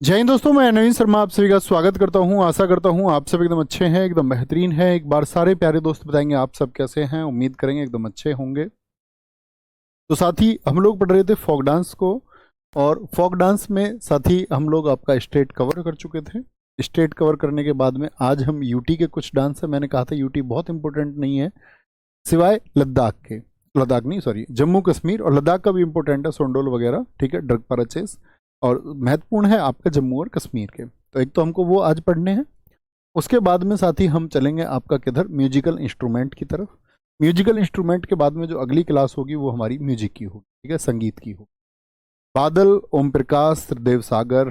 जय हिंद दोस्तों, मैं नवीन शर्मा आप सभी का स्वागत करता हूं। आशा करता हूं आप सब एकदम अच्छे हैं, एकदम बेहतरीन हैं। एक बार सारे प्यारे दोस्त बताएंगे आप सब कैसे हैं। उम्मीद करेंगे एकदम अच्छे होंगे। तो साथ ही हम लोग पढ़ रहे थे फोक डांस को, और फोक डांस में साथ ही हम लोग आपका स्टेट कवर कर चुके थे। स्टेट कवर करने के बाद में आज हम यूटी के कुछ डांस है। मैंने कहा था यूटी बहुत इंपॉर्टेंट नहीं है सिवाय लद्दाख के। लद्दाख नहीं, सॉरी, जम्मू कश्मीर और लद्दाख का भी इंपॉर्टेंट है, सोंडोल वगैरह, ठीक है, ड्रग परचेस। और महत्वपूर्ण है आपका जम्मू और कश्मीर के। तो एक तो हमको वो आज पढ़ने हैं। उसके बाद में साथ ही हम चलेंगे आपका किधर, म्यूजिकल इंस्ट्रूमेंट की तरफ। म्यूजिकल इंस्ट्रूमेंट के बाद में जो अगली क्लास होगी वो हमारी म्यूजिक की होगी, ठीक है, संगीत की होगी। बादल, ओम प्रकाश, त्रिदेव सागर,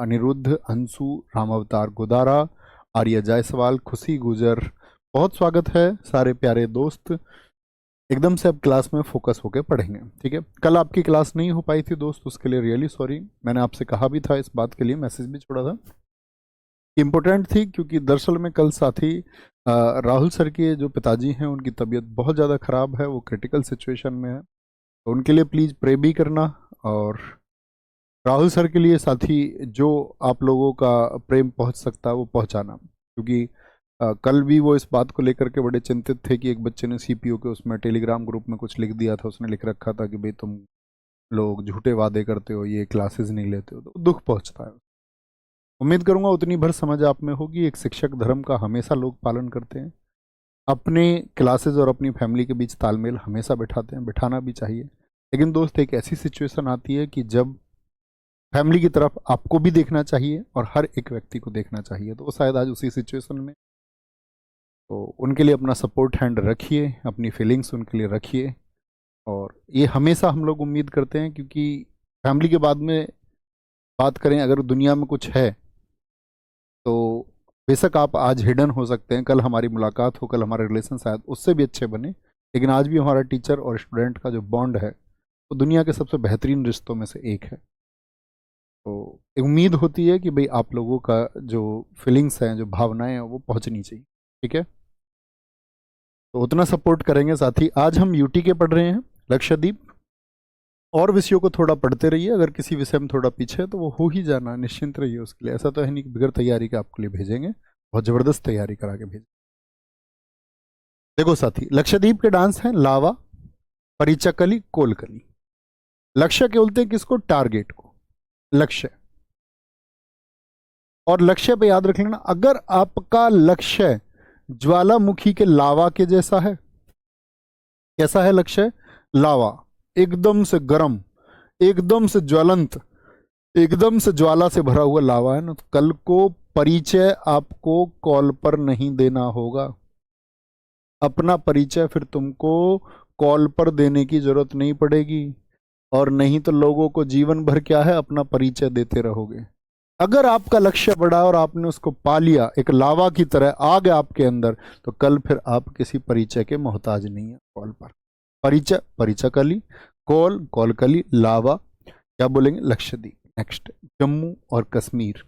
अनिरुद्ध, अंशु, राम अवतार गोदारा, आर्य जायसवाल, खुशी गुजर, बहुत स्वागत है सारे प्यारे दोस्त। एकदम से अब क्लास में फोकस होकर पढ़ेंगे, ठीक है। कल आपकी क्लास नहीं हो पाई थी दोस्त, उसके लिए रियली सॉरी। मैंने आपसे कहा भी था, इस बात के लिए मैसेज भी छोड़ा था। इम्पोर्टेंट थी क्योंकि दरअसल में कल साथी राहुल सर के जो पिताजी हैं उनकी तबीयत बहुत ज़्यादा ख़राब है, वो क्रिटिकल सिचुएशन में है। तो उनके लिए प्लीज़ प्रे भी करना। और राहुल सर के लिए साथी जो आप लोगों का प्रेम पहुंच सकता है वो पहुंचाना, क्योंकि कल भी वो इस बात को लेकर के बड़े चिंतित थे कि एक बच्चे ने सीपीओ के उसमें टेलीग्राम ग्रुप में कुछ लिख दिया था। उसने लिख रखा था कि भाई तुम लोग झूठे वादे करते हो, ये क्लासेस नहीं लेते हो, तो दुख पहुंचता है। उम्मीद करूंगा उतनी भर समझ आप में होगी। एक शिक्षक धर्म का हमेशा लोग पालन करते हैं, अपने क्लासेस और अपनी फैमिली के बीच तालमेल हमेशा बिठाते हैं, बिठाना भी चाहिए। लेकिन दोस्त एक ऐसी सिचुएशन आती है कि जब फैमिली की तरफ आपको भी देखना चाहिए और हर एक व्यक्ति को देखना चाहिए। तो वो शायद आज उसी सिचुएशन में, तो उनके लिए अपना सपोर्ट हैंड रखिए, अपनी फीलिंग्स उनके लिए रखिए। और ये हमेशा हम लोग उम्मीद करते हैं, क्योंकि फैमिली के बाद में बात करें, अगर दुनिया में कुछ है तो बेशक आप आज हिडन हो सकते हैं, कल हमारी मुलाकात हो, कल हमारे रिलेशन शायद उससे भी अच्छे बने, लेकिन आज भी हमारा टीचर और स्टूडेंट का जो बॉन्ड है वो दुनिया के सबसे बेहतरीन रिश्तों में से एक है। तो एक उम्मीद होती है कि भाई आप लोगों का जो फीलिंग्स हैं, जो भावनाएं हैं, वो पहुंचनी चाहिए, ठीक है। तो उतना सपोर्ट करेंगे। साथ ही आज हम यूटी के पढ़ रहे हैं, लक्षद्वीप। और विषयों को थोड़ा पढ़ते रहिए। अगर किसी विषय में थोड़ा पीछे है तो वो हो ही जाना, निश्चिंत रहिए उसके लिए। ऐसा तो है नहीं कि बगैर तैयारी के आपके लिए भेजेंगे, बहुत ज़बरदस्त तैयारी करा के भेजेंगे। देखो साथी, लक्षद्वीप के डांस हैं लावा, परिचकली, कोलकली। लक्ष्य के बोलते हैं किसको, टारगेट को, लक्ष्य। और लक्ष्य पे याद रख लेना, अगर आपका लक्ष्य ज्वालामुखी के लावा के जैसा है, कैसा है लक्ष्य, लावा, एकदम से गर्म, एकदम से ज्वलंत, एकदम से ज्वाला से भरा हुआ लावा है ना, तो कल को परिचय आपको कॉल पर नहीं देना होगा। अपना परिचय फिर तुमको कॉल पर देने की जरूरत नहीं पड़ेगी, और नहीं तो लोगों को जीवन भर क्या है, अपना परिचय देते रहोगे। अगर आपका लक्ष्य बड़ा और आपने उसको पा लिया, एक लावा की तरह आ गया आपके अंदर, तो कल फिर आप किसी परिचय के मोहताज नहीं है कॉल पर। परिचय, परिचय कली, कॉल, कॉल कली, लावा, क्या बोलेंगे, लक्षद्वीप। नेक्स्ट, जम्मू और कश्मीर।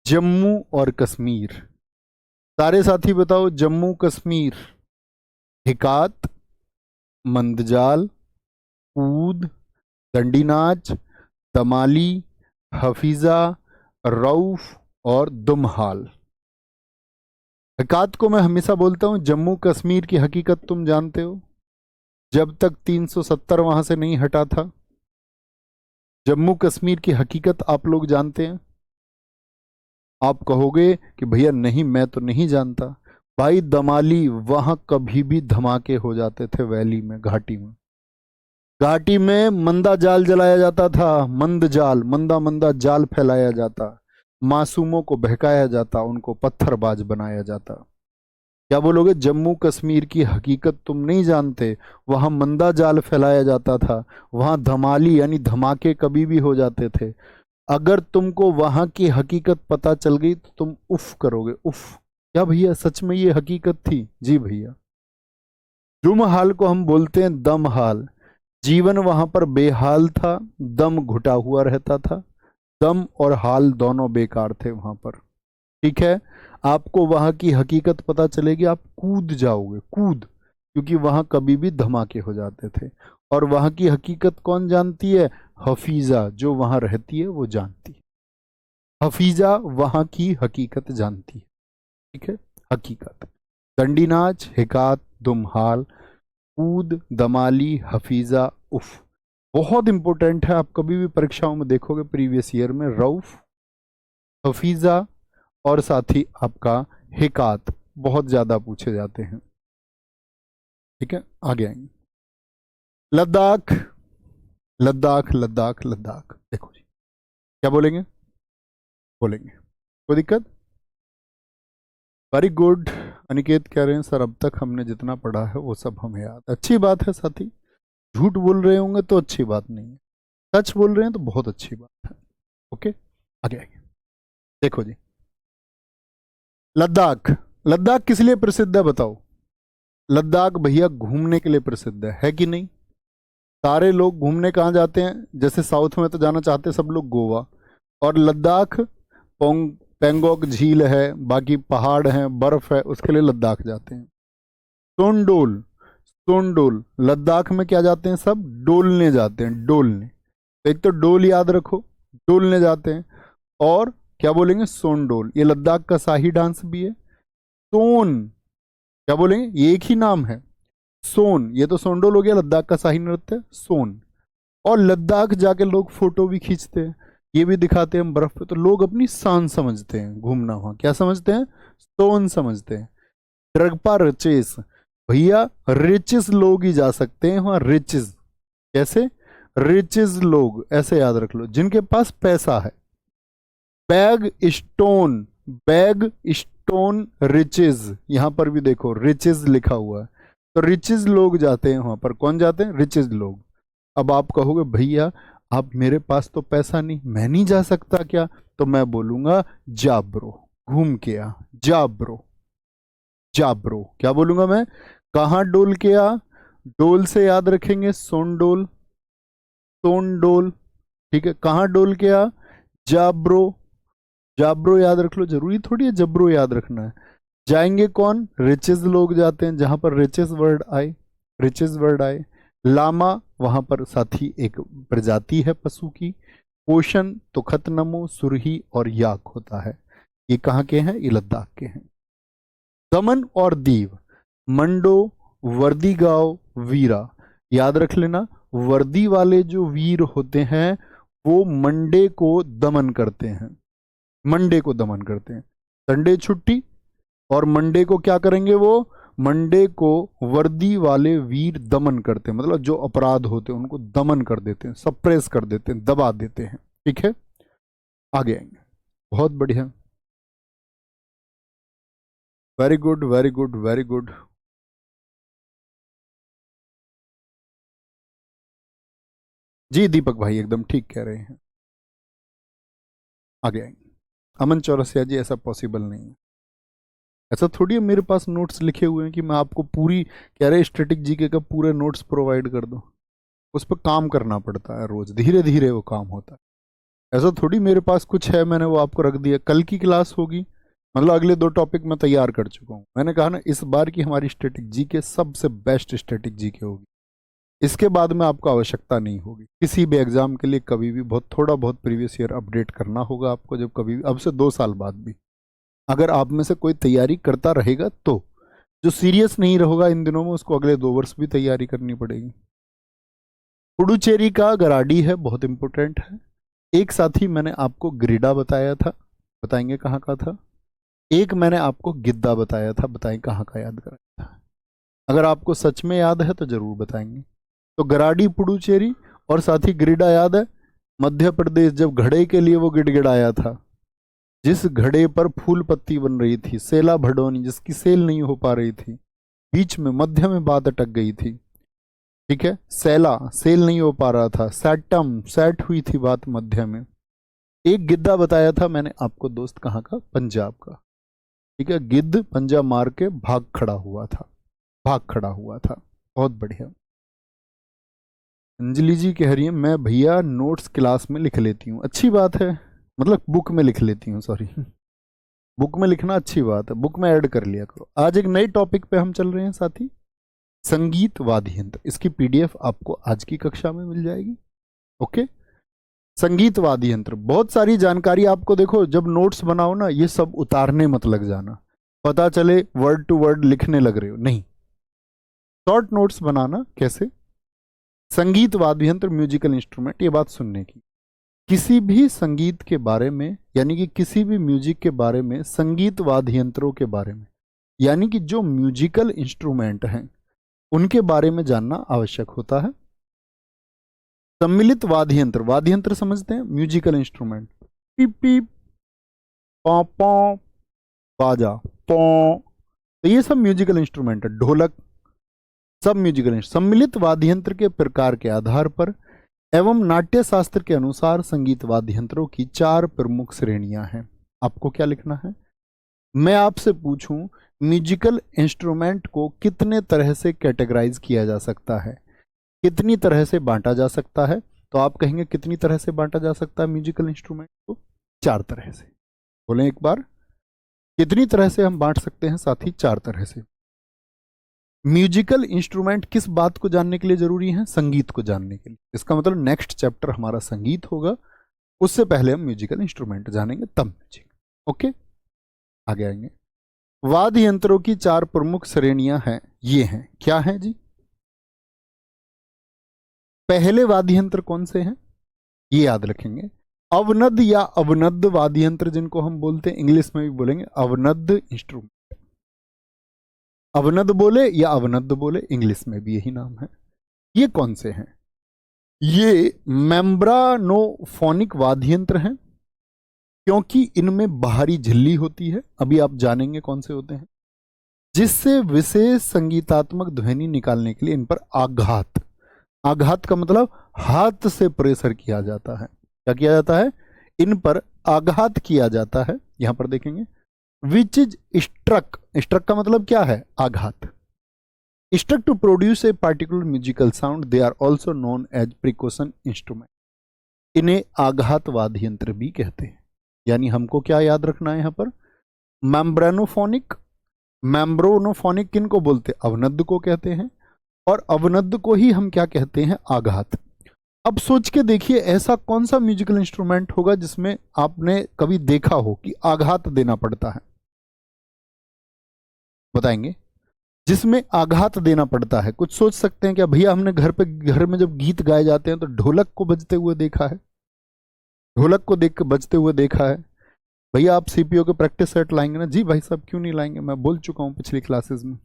जम्मू और कश्मीर, सारे साथी बताओ, जम्मू कश्मीर। हिकात, मंदजाल, कूद, दंडी नाच, दमाली, हफीजा, रऊफ और दुमहाल। हिकात को मैं हमेशा बोलता हूं जम्मू कश्मीर की हकीकत तुम जानते हो, जब तक 370 वहां से नहीं हटा था। जम्मू कश्मीर की हकीकत आप लोग जानते हैं। आप कहोगे कि भैया नहीं, मैं तो नहीं जानता। भाई दमाली, वहां कभी भी धमाके हो जाते थे, वैली में, घाटी में। घाटी में मंदा जाल जलाया जाता था, मंद जाल, मंदा मंदा जाल फैलाया जाता, मासूमों को बहकाया जाता, उनको पत्थरबाज बनाया जाता। क्या बोलोगे, जम्मू कश्मीर की हकीकत तुम नहीं जानते। वहां मंदा जाल फैलाया जाता था, वहां धमाली यानी धमाके कभी भी हो जाते थे। अगर तुमको वहां की हकीकत पता चल गई तो तुम उफ करोगे, उफ, क्या भैया सच में ये हकीकत थी। जी भैया। जुम हाल को हम बोलते हैं दम हाल। जीवन वहां पर बेहाल था, दम घुटा हुआ रहता था। दम और हाल दोनों बेकार थे वहां पर, ठीक है। आपको वहां की हकीकत पता चलेगी, आप कूद जाओगे, कूद, क्योंकि वहां कभी भी धमाके हो जाते थे। और वहां की हकीकत कौन जानती है? हफीजा, जो वहां रहती है वो जानती है। हफीजा वहां की हकीकत जानती है। ठीक है, हकीकत। दंडी नाच, हिकात, दुमहाल, कूद, दमाली, हफीजा, उफ। बहुत इंपॉर्टेंट है, आप कभी भी परीक्षाओं में देखोगे प्रीवियस ईयर में रऊफ, हफीजा और साथ ही आपका हिकात बहुत ज्यादा पूछे जाते हैं। ठीक है, आगे आएंगे। लद्दाख, लद्दाख, लद्दाख, लद्दाख, देखो जी क्या बोलेंगे, बोलेंगे, कोई दिक्कत? Very good. अनिकेत कह रहे हैं सर अब तक हमने जितना पढ़ा है वो सब हमें याद। अच्छी बात है साथी, झूठ बोल रहे होंगे तो अच्छी बात नहीं है, सच बोल रहे हैं तो बहुत अच्छी बात है। ओके, आगे आगे। देखो जी, लद्दाख, लद्दाख किस लिए प्रसिद्ध है बताओ? लद्दाख भैया घूमने के लिए प्रसिद्ध है कि नहीं? सारे लोग घूमने कहाँ जाते हैं? जैसे साउथ में तो जाना चाहते हैं सब लोग गोवा, और लद्दाख पोंग पेंगोंग झील है, बाकी पहाड़ हैं, बर्फ है, उसके लिए लद्दाख जाते हैं। सोनडोल, सोनडोल लद्दाख में क्या जाते हैं सब? डोलने जाते हैं, डोलने। एक तो डोल याद रखो, डोलने जाते हैं। और क्या बोलेंगे? सोनडोल, ये लद्दाख का शाही डांस भी है। सोन, क्या बोलेंगे? ये एक ही नाम है, सोन। ये तो सोनडोल हो गया, लद्दाख का शाही नृत्य सोन। और लद्दाख जाके लोग फोटो भी खींचते हैं, ये भी दिखाते हैं हम बर्फ पे, तो लोग अपनी शान समझते हैं घूमना वहां। क्या समझते हैं? सोन समझते हैं। ड्रगपा रिचेस, भैया रिचेस लोग ही जा सकते हैं वहां, रिचेस। कैसे? रिचेस लोग, ऐसे याद रख लो, जिनके पास पैसा है। Bag stone, bag stone riches, यहां पर भी देखो रिचेस लिखा हुआ है, तो रिचेस लोग जाते हैं वहां पर। कौन जाते हैं? रिचेस लोग। अब आप कहोगे भैया आप मेरे पास तो पैसा नहीं, मैं नहीं जा सकता क्या? तो मैं बोलूंगा जा ब्रो, घूम के आ, जा ब्रो, जा ब्रो। क्या बोलूंगा मैं? कहाँ डोल के आ? डोल से याद रखेंगे सोनडोल, सोनडोल। ठीक है, कहाँ डोल के आ? जा ब्रो, जाब्रो याद रख लो, जरूरी थोड़ी है जब्रो याद रखना है। जाएंगे कौन? रिचेस लोग जाते हैं, जहां पर रिचेस वर्ड आए, रिचेस वर्ड आए। लामा वहां पर साथी एक प्रजाति है पशु की। पोषण तो खतनमो, सुरही और याक होता है। ये कहाँ के हैं? ये लद्दाख के हैं। दमन और दीव, मंडो, वर्दी गांव, वीरा, याद रख लेना। वर्दी वाले जो वीर होते हैं वो मंडे को दमन करते हैं, मंडे को दमन करते हैं। संडे छुट्टी, और मंडे को क्या करेंगे? वो मंडे को वर्दी वाले वीर दमन करते हैं, मतलब जो अपराध होते हैं उनको दमन कर देते हैं, सप्रेस कर देते हैं, दबा देते हैं। ठीक है, आगे आएंगे। बहुत बढ़िया, very good, very good, very good. जी दीपक भाई एकदम ठीक कह रहे हैं, आगे आएंगे। अमन चौरसिया जी ऐसा पॉसिबल नहीं है, ऐसा थोड़ी है मेरे पास नोट्स लिखे हुए हैं कि मैं आपको पूरी कह रहे स्टैटिक जीके का पूरे नोट्स प्रोवाइड कर दूं। उस पर काम करना पड़ता है रोज, धीरे धीरे वो काम होता है। ऐसा थोड़ी मेरे पास कुछ है मैंने वो आपको रख दिया। कल की क्लास होगी, मतलब अगले 2 टॉपिक मैं तैयार कर चुका हूँ। मैंने कहा ना इस बार की हमारी स्टैटिक जीके सबसे बेस्ट स्टैटिक जीके होगी, इसके बाद में आपको आवश्यकता नहीं होगी किसी भी एग्जाम के लिए कभी भी। बहुत थोड़ा बहुत प्रीवियस ईयर अपडेट करना होगा आपको, जब कभी भी, अब से 2 साल बाद भी अगर आप में से कोई तैयारी करता रहेगा तो। जो सीरियस नहीं रहेगा इन दिनों में उसको अगले 2 वर्ष भी तैयारी करनी पड़ेगी। पुडुचेरी का गराडी है, बहुत इंपॉर्टेंट है। एक साथी मैंने आपको ग्रिडा बताया था, बताएंगे कहाँ का था। एक मैंने आपको गिद्दा बताया था, बताएं कहाँ का याद कराया था। अगर आपको सच में याद है तो जरूर बताएंगे। तो गराडी पुडुचेरी, और साथ ही ग्रिडा याद है मध्य प्रदेश, जब घड़े के लिए वो गिड़गिड़ाया था, जिस घड़े पर फूल पत्ती बन रही थी, सेला भडोनी, जिसकी सेल नहीं हो पा रही थी, बीच में मध्य में बात अटक गई थी। ठीक है, सेला सेल नहीं हो पा रहा था, सैटम सेट हुई थी बात मध्य में। एक गिद्दा बताया था मैंने आपको दोस्त, कहाँ का? पंजाब का। ठीक है, गिद्ध पंजा मार के भाग खड़ा हुआ था, भाग खड़ा हुआ था। बहुत बढ़िया। अंजलि जी कह रही है मैं भैया नोट्स क्लास में लिख लेती हूँ, अच्छी बात है, मतलब बुक में लिख लेती हूँ, सॉरी बुक में लिखना अच्छी बात है, बुक में ऐड कर लिया करो। आज एक नए टॉपिक पे हम चल रहे हैं साथी, संगीत वाद्य यंत्र, इसकी पीडीएफ आपको आज की कक्षा में मिल जाएगी। ओके, संगीत वाद्य यंत्र, बहुत सारी जानकारी आपको, देखो जब नोट्स बनाओ ना, ये सब उतारने मत लग जाना, पता चले वर्ड टू वर्ड लिखने लग रहे हो, नहीं, शॉर्ट नोट्स बनाना। कैसे? संगीत वाद्य यंत्र म्यूजिकल इंस्ट्रूमेंट, ये बात सुनने की, किसी भी संगीत के बारे में, यानी कि किसी भी म्यूजिक के बारे में, संगीत वाद्य यंत्रों के बारे में, यानी कि जो म्यूजिकल इंस्ट्रूमेंट हैं उनके बारे में जानना आवश्यक होता है। सम्मिलित वाद्य यंत्र, वाद्य यंत्र समझते हैं, म्यूजिकल इंस्ट्रूमेंट, पीप पीप, पौ पौ, बाजा, पौ, तो ये सब म्यूजिकल इंस्ट्रूमेंट है, ढोलक, सब म्यूजिकल इंस्ट्रूमेंट। सम्मिलित वाद्य यंत्र के प्रकार के आधार पर एवं नाट्य शास्त्र के अनुसार संगीत वाद्य यंत्रों की 4 प्रमुख श्रेणियां हैं। आपको क्या लिखना है? मैं आपसे पूछूं म्यूजिकल इंस्ट्रूमेंट को कितने तरह से कैटेगराइज किया जा सकता है, कितनी तरह से बांटा जा सकता है, तो आप कहेंगे कितनी तरह से बांटा जा सकता है म्यूजिकल इंस्ट्रूमेंट को? 4 तरह से। बोलें एक बार, कितनी तरह से हम बांट सकते हैं साथी? 4 तरह से। म्यूजिकल इंस्ट्रूमेंट किस बात को जानने के लिए जरूरी है? संगीत को जानने के लिए। इसका मतलब नेक्स्ट चैप्टर हमारा संगीत होगा, उससे पहले हम म्यूजिकल इंस्ट्रूमेंट जानेंगे, तब म्यूजिक। ओके, आगे आएंगे। वाद्य यंत्रों की 4 प्रमुख श्रेणियां हैं, ये हैं, क्या हैं जी? पहले वाद्य यंत्र कौन से हैं, ये याद रखेंगे, अवनद या अवनद्ध वाद्य यंत्र जिनको हम बोलते हैं, इंग्लिश में भी बोलेंगे अवनद्ध इंस्ट्रूमेंट, अवनद बोले या अवनद्ध बोले, इंग्लिश में भी यही नाम है। ये कौन से हैं? ये मेम्ब्रानोफोनिक वाद्य यंत्र हैं, क्योंकि इनमें बाहरी झिल्ली होती है, अभी आप जानेंगे कौन से होते हैं, जिससे विशेष संगीतात्मक ध्वनि निकालने के लिए इन पर आघात, आघात का मतलब हाथ से प्रेशर किया जाता है। क्या किया जाता है? इन पर आघात किया जाता है। यहां पर देखेंगे, विच इज स्ट्रक, स्ट्रक का मतलब क्या है? आघात। Struck to produce a particular musical sound, they are also known as percussion instrument. इन्हें आघात वाद्य यंत्र भी कहते हैं। यानी हमको क्या याद रखना है यहां पर? मेम्ब्रानोफोनिक, मेम्ब्रोनोफोनिक किनको बोलते हैं? अवनद्ध को कहते हैं, और अवनद्ध को ही हम क्या कहते हैं? आघात। अब सोच के देखिए, ऐसा कौन सा म्यूजिकल इंस्ट्रूमेंट होगा जिसमें आपने कभी देखा हो कि आघात देना पड़ता है? बताएंगे, जिसमें आघात देना पड़ता है। कुछ सोच सकते हैं क्या? भैया हमने घर में जब गीत गाए जाते हैं तो ढोलक को बजते हुए देखा है, ढोलक को देख के बजते हुए देखा है। भैया आप सीपीओ के प्रैक्टिस सेट लाएंगे ना? जी भाई साहब क्यों नहीं लाएंगे, मैं बोल चुका हूं पिछली क्लासेस में,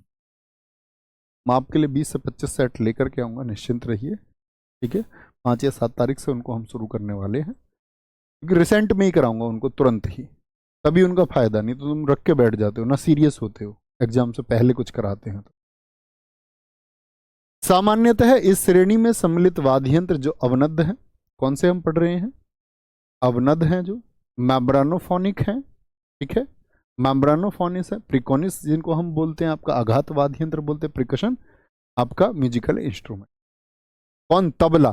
मैं आपके लिए 20 से 25 सेट लेकर के आऊंगा, निश्चिंत रहिए। ठीक है, 5 या 7 तारीख से उनको हम शुरू करने वाले हैं, क्योंकि रिसेंट में ही कराऊंगा उनको तुरंत ही, तभी उनका फायदा, नहीं तो तुम रख के बैठ जाते हो ना, सीरियस होते हो, एग्जाम से पहले कुछ कराते हैं तो। सामान्यतः इस श्रेणी में सम्मिलित वाद्य यंत्र जो अवनद्ध हैं, कौन से हम पढ़ रहे हैं? अवनद्ध हैं, जो मेम्ब्रानोफोनिक हैं, ठीक है, मेम्ब्रानोफोनिस है, प्रिकोनिस जिनको हम बोलते हैं आपका आघात वाद्य यंत्र बोलते हैं, प्रिकशन आपका म्यूजिकल इंस्ट्रूमेंट। कौन? तबला,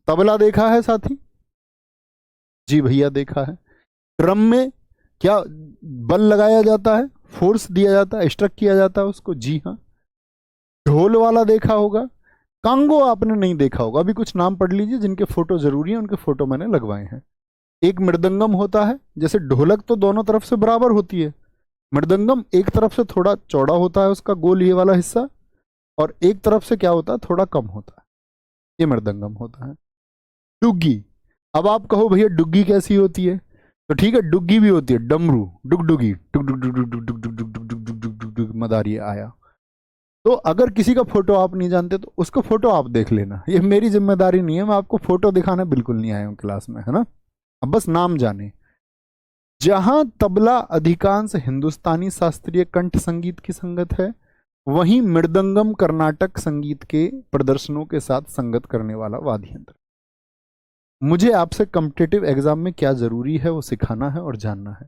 तबला देखा है साथी? जी भैया देखा है। ड्रम में क्या बल लगाया जाता है, फोर्स दिया जाता है, स्ट्रक किया जाता है उसको? जी हाँ। ढोल वाला देखा होगा, कांगो आपने नहीं देखा होगा। अभी कुछ नाम पढ़ लीजिए जिनके फोटो जरूरी है, उनके फोटो मैंने लगवाए हैं। एक मृदंगम होता है, जैसे ढोलक तो दोनों तरफ से बराबर होती है, मृदंगम एक तरफ से थोड़ा चौड़ा होता है उसका गोल ये वाला हिस्सा, और एक तरफ से क्या होता है? थोड़ा कम होता है, ये मृदंगम होता है। डुग्गी, अब आप कहो भैया डुग्गी कैसी होती है, तो ठीक है, डुग्गी भी होती है, डमरू, डुगडुगी, डुग डुग डुग डुग डुग डुग डुग डुग डुग डुग डुग डुग डुग मदारी आया। तो अगर किसी का फोटो आप नहीं जानते तो उसका फोटो आप देख लेना, ये मेरी जिम्मेदारी नहीं है, मैं आपको फोटो दिखाने बिल्कुल नहीं आया हूं क्लास में, है ना, अब बस नाम जाने। जहां तबला अधिकांश हिंदुस्तानी शास्त्रीय कंठ संगीत की संगत है, वहीं मृदंगम कर्नाटक संगीत के प्रदर्शनों के साथ संगत करने वाला वाद्य यंत्र। मुझे आपसे कॉम्पिटिटिव एग्जाम में क्या जरूरी है वो सिखाना है और जानना है।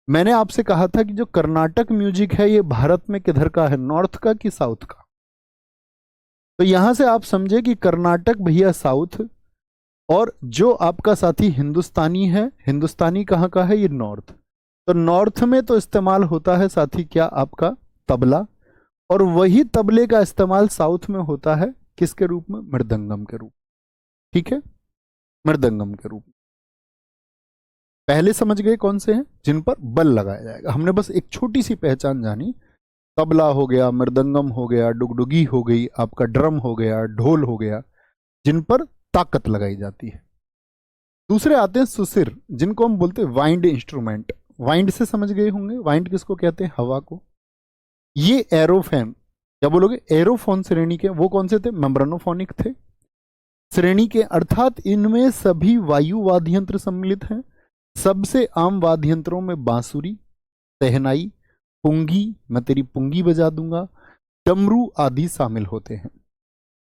मैंने आपसे कहा था कि जो कर्नाटक म्यूजिक है ये भारत में किधर का है, नॉर्थ का कि साउथ का? तो यहां से आप समझे कि कर्नाटक भैया साउथ, और जो आपका साथी हिंदुस्तानी है, हिंदुस्तानी कहाँ का है? ये नॉर्थ। तो नॉर्थ में तो इस्तेमाल होता है साथी क्या? आपका तबला, और वही तबले का इस्तेमाल साउथ में होता है किसके रूप में? मृदंगम के रूप। ठीक है, मृदंगम के रूप। पहले समझ गए कौन से हैं जिन पर बल लगाया जाएगा। हमने बस एक छोटी सी पहचान जानी, तबला हो गया, मृदंगम हो गया, डुगडुगी हो गई, आपका ड्रम हो गया, ढोल हो गया, जिन पर ताकत लगाई जाती है। दूसरे आते हैं सुसिर, जिनको हम बोलते हैं वाइंड इंस्ट्रूमेंट। वाइंड से समझ गए होंगे, वाइंड किसको कहते हैं? हवा को। ये एरोफोन, क्या बोलोगे? एरोफोन श्रेणी के। वो कौन से थे? मेम्ब्रानोफोनिक थे श्रेणी के, अर्थात इनमें सभी वायु वाद्य यंत्र सम्मिलित हैं। सबसे आम वाद्य यंत्रों में बांसुरी, सहनाई, पुंगी, मैं तेरी पुंगी बजा दूंगा, डमरू आदि शामिल होते हैं।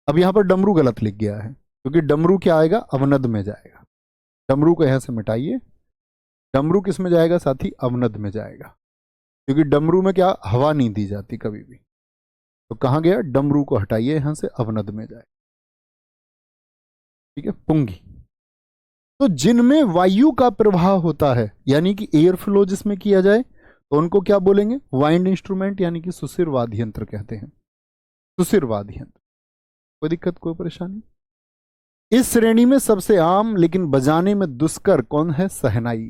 अब यहां पर डमरू गलत लिख गया है, क्योंकि डमरू क्या आएगा? अवनद में जाएगा। डमरू को यहां से मिटाइए। डमरू किस में जाएगा साथी? अवनद में जाएगा, क्योंकि डमरू में क्या? हवा नहीं दी जाती कभी भी। तो कहां गया? डमरू को हटाइए यहां से, अवनद में जाए। ठीक है, पुंगी। तो जिनमें वायु का प्रवाह होता है, यानी कि एयर फ्लो जिसमें किया जाए, तो उनको क्या बोलेंगे? वाइंड इंस्ट्रूमेंट, यानी कि सुसिर वाद्य यंत्र कहते हैं। सुसिर वाद्य यंत्र। कोई दिक्कत, कोई परेशानी? इस श्रेणी में सबसे आम लेकिन बजाने में दुष्कर कौन है? सहनाई।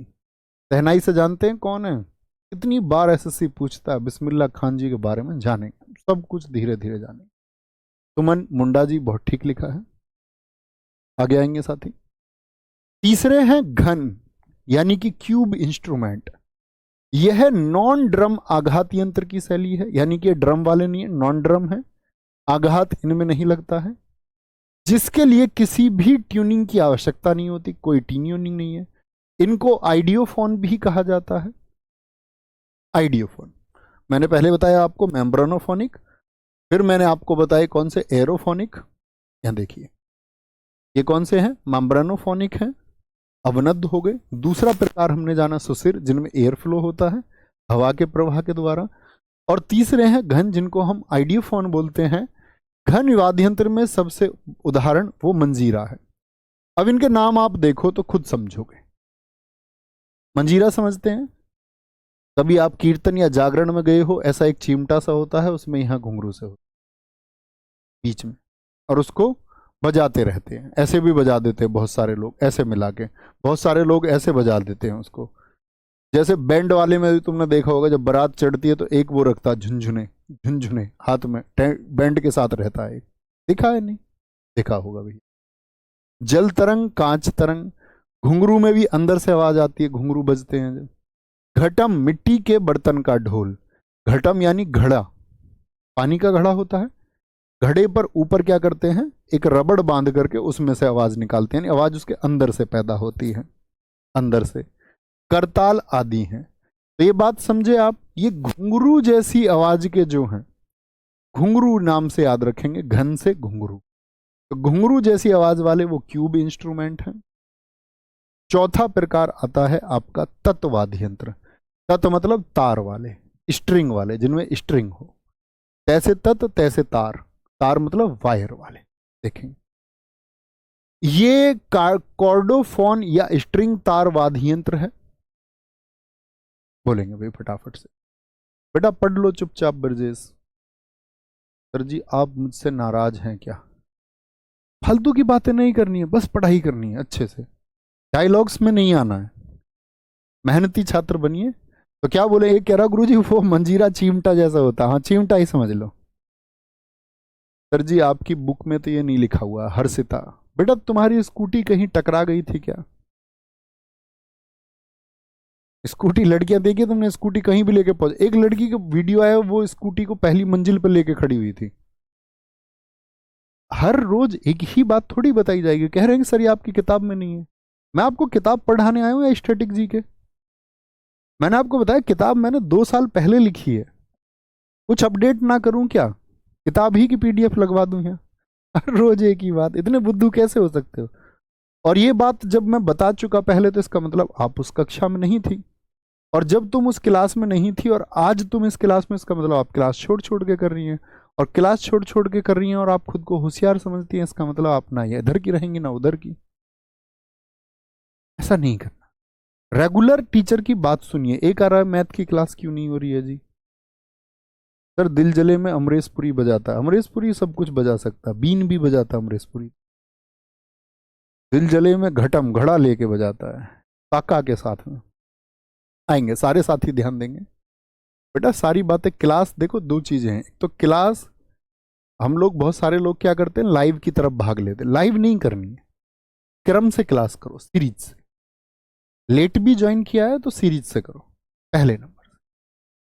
सहनाई से जानते हैं कौन है? कितनी बार एसएससी पूछता है, बिस्मिल्लाह खान जी के बारे में जानेंगे, सब कुछ धीरे धीरे जानेंगे। सुमन मुंडा जी, बहुत ठीक लिखा है, आगे आएंगे साथी। तीसरे हैं घन, यानी कि क्यूब इंस्ट्रूमेंट। यह नॉन ड्रम आघात यंत्र की शैली है, यानी कि ड्रम वाले नहीं है, नॉन ड्रम है, आघात इनमें नहीं लगता है, जिसके लिए किसी भी ट्यूनिंग की आवश्यकता नहीं होती, कोई ट्यूनिंग नहीं है। इनको आइडियोफोन भी कहा जाता है। आइडियोफोन मैंने पहले बताया आपको, मेम्ब्रानोफोनिक, फिर मैंने आपको बताया कौन से? एरोफोनिक। यहां देखिए, ये कौन से हैं? मेम्ब्रानोफोनिक हैं, अवनद हो गए। दूसरा प्रकार हमने जाना सुसिर, जिनमें एयर फ्लो होता है हवा के प्रवाह के द्वारा। और तीसरे हैं घन, जिनको हम आइडियोफोन बोलते हैं। घन वाद्य यंत्र में सबसे उदाहरण वो मंजीरा है। अब इनके नाम आप देखो तो खुद समझोगे। मंजीरा समझते हैं? कभी आप कीर्तन या जागरण में गए हो, ऐसा एक चिमटा सा होता है, उसमें यहां घुंघरू से होता बीच में, और उसको बजाते रहते हैं। ऐसे भी बजा देते हैं बहुत सारे लोग, ऐसे मिला के बहुत सारे लोग ऐसे बजा देते हैं उसको। जैसे बैंड वाले में भी तुमने देखा होगा, जब बारात चढ़ती है तो एक वो रखता है झुंझुने, झुंझुने हाथ में, बैंड के साथ रहता है। दिखा है? नहीं देखा होगा भैया। जल तरंग, कांच तरंग, घुंघरू में भी अंदर से आवाज आती है, घुंघरू बजते हैं जब। घटम, मिट्टी के बर्तन का ढोल। घटम यानी घड़ा, पानी का घड़ा होता है। घड़े पर ऊपर क्या करते हैं? एक रबड़ बांध करके उसमें से आवाज निकालते हैं, आवाज उसके अंदर से पैदा होती है, अंदर से। करताल आदि हैं। तो ये बात समझे आप, ये घुंघरू जैसी आवाज के जो हैं, घुंघरू नाम से याद रखेंगे, घन से घुंघरू। तो घुंघरू जैसी आवाज वाले वो क्यूब इंस्ट्रूमेंट हैं। चौथा प्रकार आता है आपका तत्वाद्य यंत्र। तत् मतलब तार वाले, स्ट्रिंग वाले, जिनमें स्ट्रिंग हो। तैसे तत्, तैसे तार, तार मतलब वायर वाले। देखेंगे ये कॉर्डोफोन या स्ट्रिंग तार वाद्य यंत्र है। बोलेंगे भाई फटाफट से, बेटा पढ़ लो चुपचाप। ब्रजेश सर जी, आप मुझसे नाराज हैं क्या? फालतू की बातें नहीं करनी है, बस पढ़ाई करनी है अच्छे से, डायलॉग्स में नहीं आना है। मेहनती छात्र बनिए। तो क्या बोले, ये कह रहा गुरुजी वो मंजीरा चिमटा जैसा होता है। हाँ, चिमटा ही समझ लो। सर जी आपकी बुक में तो ये नहीं लिखा हुआ हर्षिता। बेटा तुम्हारी स्कूटी कहीं टकरा गई थी क्या? स्कूटी, लड़कियां देखिए तुमने, स्कूटी कहीं भी लेके पहुंच। एक लड़की का वीडियो आया, वो स्कूटी को पहली मंजिल पर लेके खड़ी हुई थी। हर रोज एक ही बात थोड़ी बताई जाएगी। कह रहे हैं सर ये आपकी किताब में नहीं है। मैं आपको किताब पढ़ाने आया हूं या स्टैटिक जी के? मैंने आपको बताया किताब मैंने 2 साल पहले लिखी है। कुछ अपडेट ना करूं क्या? किताब ही की पीडीएफ लगवा दूं यहाँ? हर रोज एक ही बात, इतने बुद्धू कैसे हो सकते हो? और ये बात जब मैं बता चुका पहले, तो इसका मतलब आप उस कक्षा में नहीं थी। और जब तुम उस क्लास में नहीं थी और आज तुम इस क्लास में, इसका मतलब आप क्लास छोड़ छोड़ के कर रही हैं। और क्लास छोड़ छोड़ के कर रही हैं और आप खुद को होशियार समझती हैं, इसका मतलब आप ना ये इधर की रहेंगी ना उधर की। ऐसा नहीं करना। रेगुलर टीचर की बात सुनिए। एक आ रहा है मैथ की क्लास क्यों नहीं हो रही है जी? सर दिल जले में अमरीश पुरी बजाता है। अमरीश पुरी सब कुछ बजा सकता है, बीन भी बजाता है अमरीश पुरी। दिल जले में घटम घड़ा लेके बजाता है, काका के साथ में। आएंगे सारे साथी, ध्यान देंगे बेटा। सारी बातें क्लास देखो, दो चीजें हैं। एक तो क्लास हम लोग, बहुत सारे लोग क्या करते हैं, लाइव की तरफ भाग लेते हैं। लाइव नहीं करनी है, क्रम से क्लास करो, सीरीज से। लेट भी ज्वाइन किया है तो सीरीज से करो, पहले नंबर।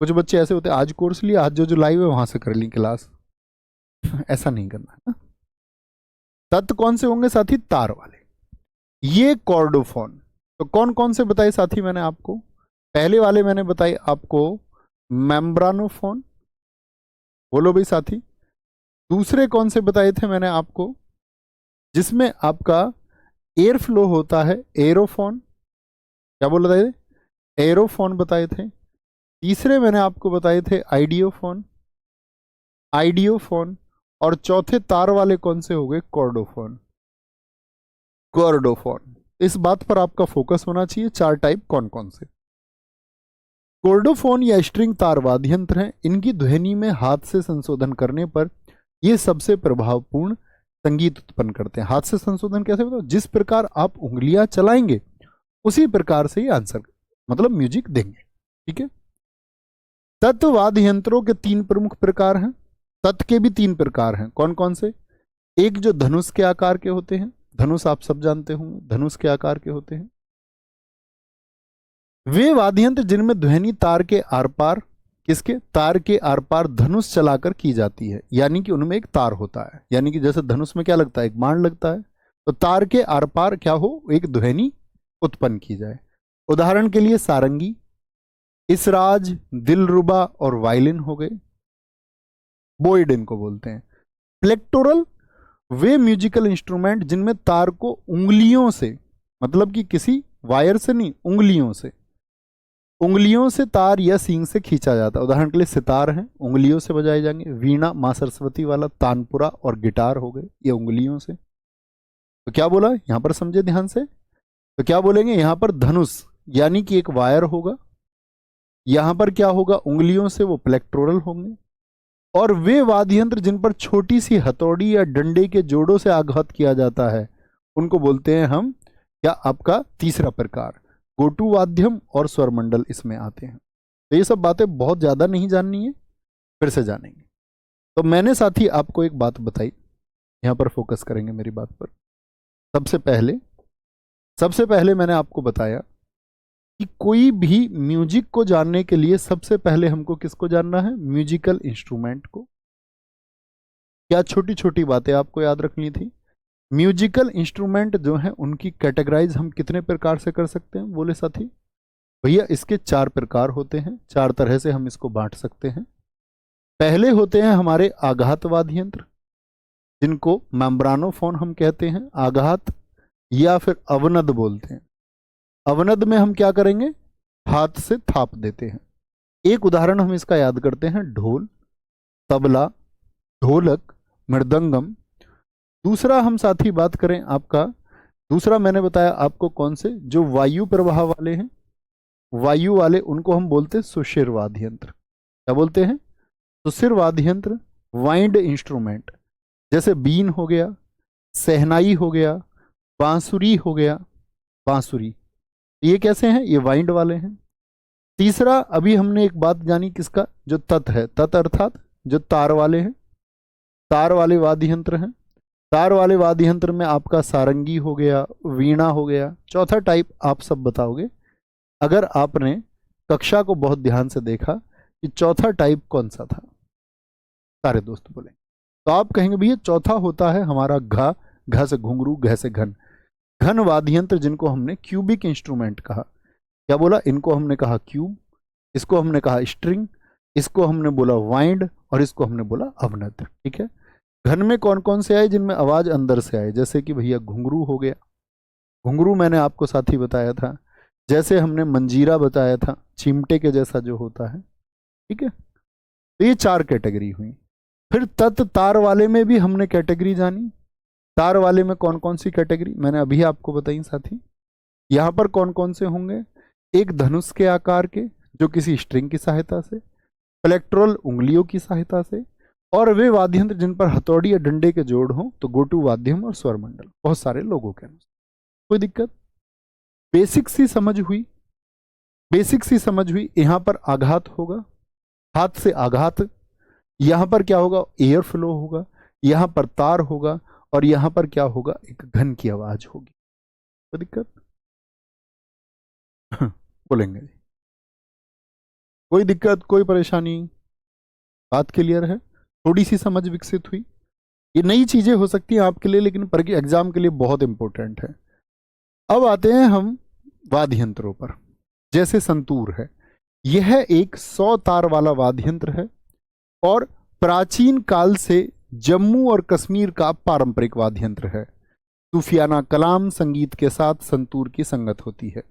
कुछ बच्चे ऐसे होते हैं, आज कोर्स लिया, आज जो लाइव है वहां से कर ली क्लास। ऐसा नहीं करना है। तत्व कौन से होंगे साथी? तार वाले। ये कॉर्डोफोन। तो कौन कौन से बताए साथी मैंने आपको? पहले वाले मैंने बताए आपको मेम्ब्रानोफोन, बोलो भाई साथी। दूसरे कौन से बताए थे मैंने आपको? जिसमें आपका एयर फ्लो होता है, एरोफोन। क्या बोल रहे थे? एरोफोन बताए थे। तीसरे मैंने आपको बताए थे आइडियोफोन, आइडियोफोन। और चौथे तार वाले कौन से हो गए? कॉर्डोफोन, कॉर्डोफोन। इस बात पर आपका फोकस होना चाहिए, चार टाइप कौन कौन से। कॉर्डोफोन या स्ट्रिंग तार वाद्य यंत्र हैं। इनकी ध्वनि में हाथ से संशोधन करने पर ये सबसे प्रभावपूर्ण संगीत उत्पन्न करते हैं। हाथ से संशोधन कैसे बताओ? जिस प्रकार आप उंगलियां चलाएंगे उसी प्रकार से ही आंसर मतलब म्यूजिक देंगे, ठीक है। तत्व वाद्य यंत्रों के तीन प्रमुख प्रकार हैं। तत्व के भी तीन प्रकार हैं, कौन कौन से? एक जो धनुष के आकार के होते हैं, धनुष आप सब जानते होंगे, धनुष के आकार के होते हैं। वे वाद्य यंत्र जिनमें ध्वनि तार के आर पार, किसके? तार के आर पार धनुष चलाकर की जाती है, यानी कि उनमें एक तार होता है। यानी कि जैसे धनुष में क्या लगता है? एक बाण लगता है। तो तार के आर पार क्या हो? एक ध्वनि उत्पन्न की जाए। उदाहरण के लिए सारंगी, इसराज, दिलरुबा और वायलिन हो गए। बोइड इनको बोलते हैं। प्लेक्टोरल वे म्यूजिकल इंस्ट्रूमेंट जिनमें तार को उंगलियों से, मतलब कि किसी वायर से नहीं, उंगलियों से, उंगलियों से तार या सींग से खींचा जाता है। उदाहरण के लिए सितार है, उंगलियों से बजाए जाएंगे। वीणा माँ सरस्वती वाला, तानपुरा और गिटार हो गए, ये उंगलियों से। तो क्या बोला यहां पर, समझे ध्यान से। तो क्या बोलेंगे यहां पर? धनुष यानी कि एक वायर होगा। यहां पर क्या होगा? उंगलियों से, वो प्लेक्टोरल होंगे। और वे वाद्य यंत्र जिन पर छोटी सी हथौड़ी या डंडे के जोड़ों से आघात किया जाता है, उनको बोलते हैं हम क्या? आपका तीसरा प्रकार गोटू वाद्यम और स्वरमंडल इसमें आते हैं। तो ये सब बातें बहुत ज्यादा नहीं जाननी है, फिर से जानेंगे। तो मैंने साथी आपको एक बात बताई, यहां पर फोकस करेंगे मेरी बात पर। सबसे पहले मैंने आपको बताया कि कोई भी म्यूजिक को जानने के लिए सबसे पहले हमको किसको जानना है? म्यूजिकल इंस्ट्रूमेंट को। क्या छोटी छोटी बातें आपको याद रखनी थी? म्यूजिकल इंस्ट्रूमेंट जो है उनकी कैटेगराइज हम कितने प्रकार से कर सकते हैं, बोले साथी? भैया इसके चार प्रकार होते हैं, चार तरह से हम इसको बांट सकते हैं। पहले होते हैं हमारे आघात वाद्य यंत्र, जिनको मेम्ब्रानोफोन हम कहते हैं, आघात या फिर अवनद बोलते हैं। अवनद में हम क्या करेंगे? हाथ से थाप देते हैं। एक उदाहरण हम इसका याद करते हैं, ढोल, तबला, ढोलक, मृदंगम। दूसरा हम साथी बात करें आपका, दूसरा मैंने बताया आपको कौन से? जो वायु प्रवाह वाले हैं, वायु वाले, उनको हम बोलते हैं सुशिर वाद्य यंत्र। क्या बोलते हैं? सुशिर वाद्य यंत्र। वाइंड इंस्ट्रूमेंट जैसे बीन हो गया, सहनाई हो गया, बांसुरी हो गया। बांसुरी ये कैसे हैं? ये वाइंड वाले हैं। तीसरा अभी हमने एक बात जानी किसका? जो तत् है, तत् अर्थात जो तार वाले हैं, तार वाले वाद्य यंत्र हैं। तार वाले वाद्य यंत्र में आपका सारंगी हो गया, वीणा हो गया। चौथा टाइप आप सब बताओगे अगर आपने कक्षा को बहुत ध्यान से देखा कि चौथा टाइप कौन सा था, सारे दोस्त बोले तो आप कहेंगे भैया चौथा होता है हमारा घ, घ से घुंघरू, घ से घन। घन वाद्य यंत्र जिनको हमने क्यूबिक इंस्ट्रूमेंट कहा। क्या बोला? इनको हमने कहा क्यूब, इसको हमने कहा स्ट्रिंग, इसको हमने बोला वाइंड और इसको हमने बोला अवनद, ठीक है। घन में कौन कौन से आए? जिनमें आवाज अंदर से आए, जैसे कि भैया घुंघरू हो गया, घुंघरू मैंने आपको साथी बताया था। जैसे हमने मंजीरा बताया था, चिमटे के जैसा जो होता है, ठीक है। तो ये चार कैटेगरी हुई। फिर तत् तार वाले में भी हमने कैटेगरी जानी। तार वाले में कौन कौन सी कैटेगरी मैंने अभी आपको बताई साथी। यहां पर कौन कौन से होंगे? एक धनुष के आकार के, जो किसी स्ट्रिंग की सहायता से, प्लेक्ट्रल उंगलियों की सहायता से, और वे वाद्य यंत्र जिन पर हथौड़ी या डंडे के जोड़ हों तो गोटू वाद्यम और स्वर मंडल, बहुत सारे लोगों के अनुसार। कोई दिक्कत? बेसिक सी समझ हुई, बेसिक सी समझ हुई। यहां पर आघात होगा, हाथ से आघात, यहां पर क्या होगा, एयर फ्लो होगा, यहां पर तार होगा, और यहां पर क्या होगा, एक घन की आवाज होगी। कोई दिक्कत? बोलेंगे जी, कोई दिक्कत, कोई परेशानी? बात क्लियर है? थोड़ी सी समझ विकसित हुई? ये नई चीजें हो सकती हैं आपके लिए, लेकिन पर एग्जाम के लिए बहुत इंपॉर्टेंट है। अब आते हैं हम वाद्य यंत्रों पर। जैसे संतूर है, यह एक 100 तार वाला वाद्य यंत्र है और प्राचीन काल से जम्मू और कश्मीर का पारंपरिक वाद्य यंत्र है। सूफियाना कलाम संगीत के साथ संतूर की संगत होती है।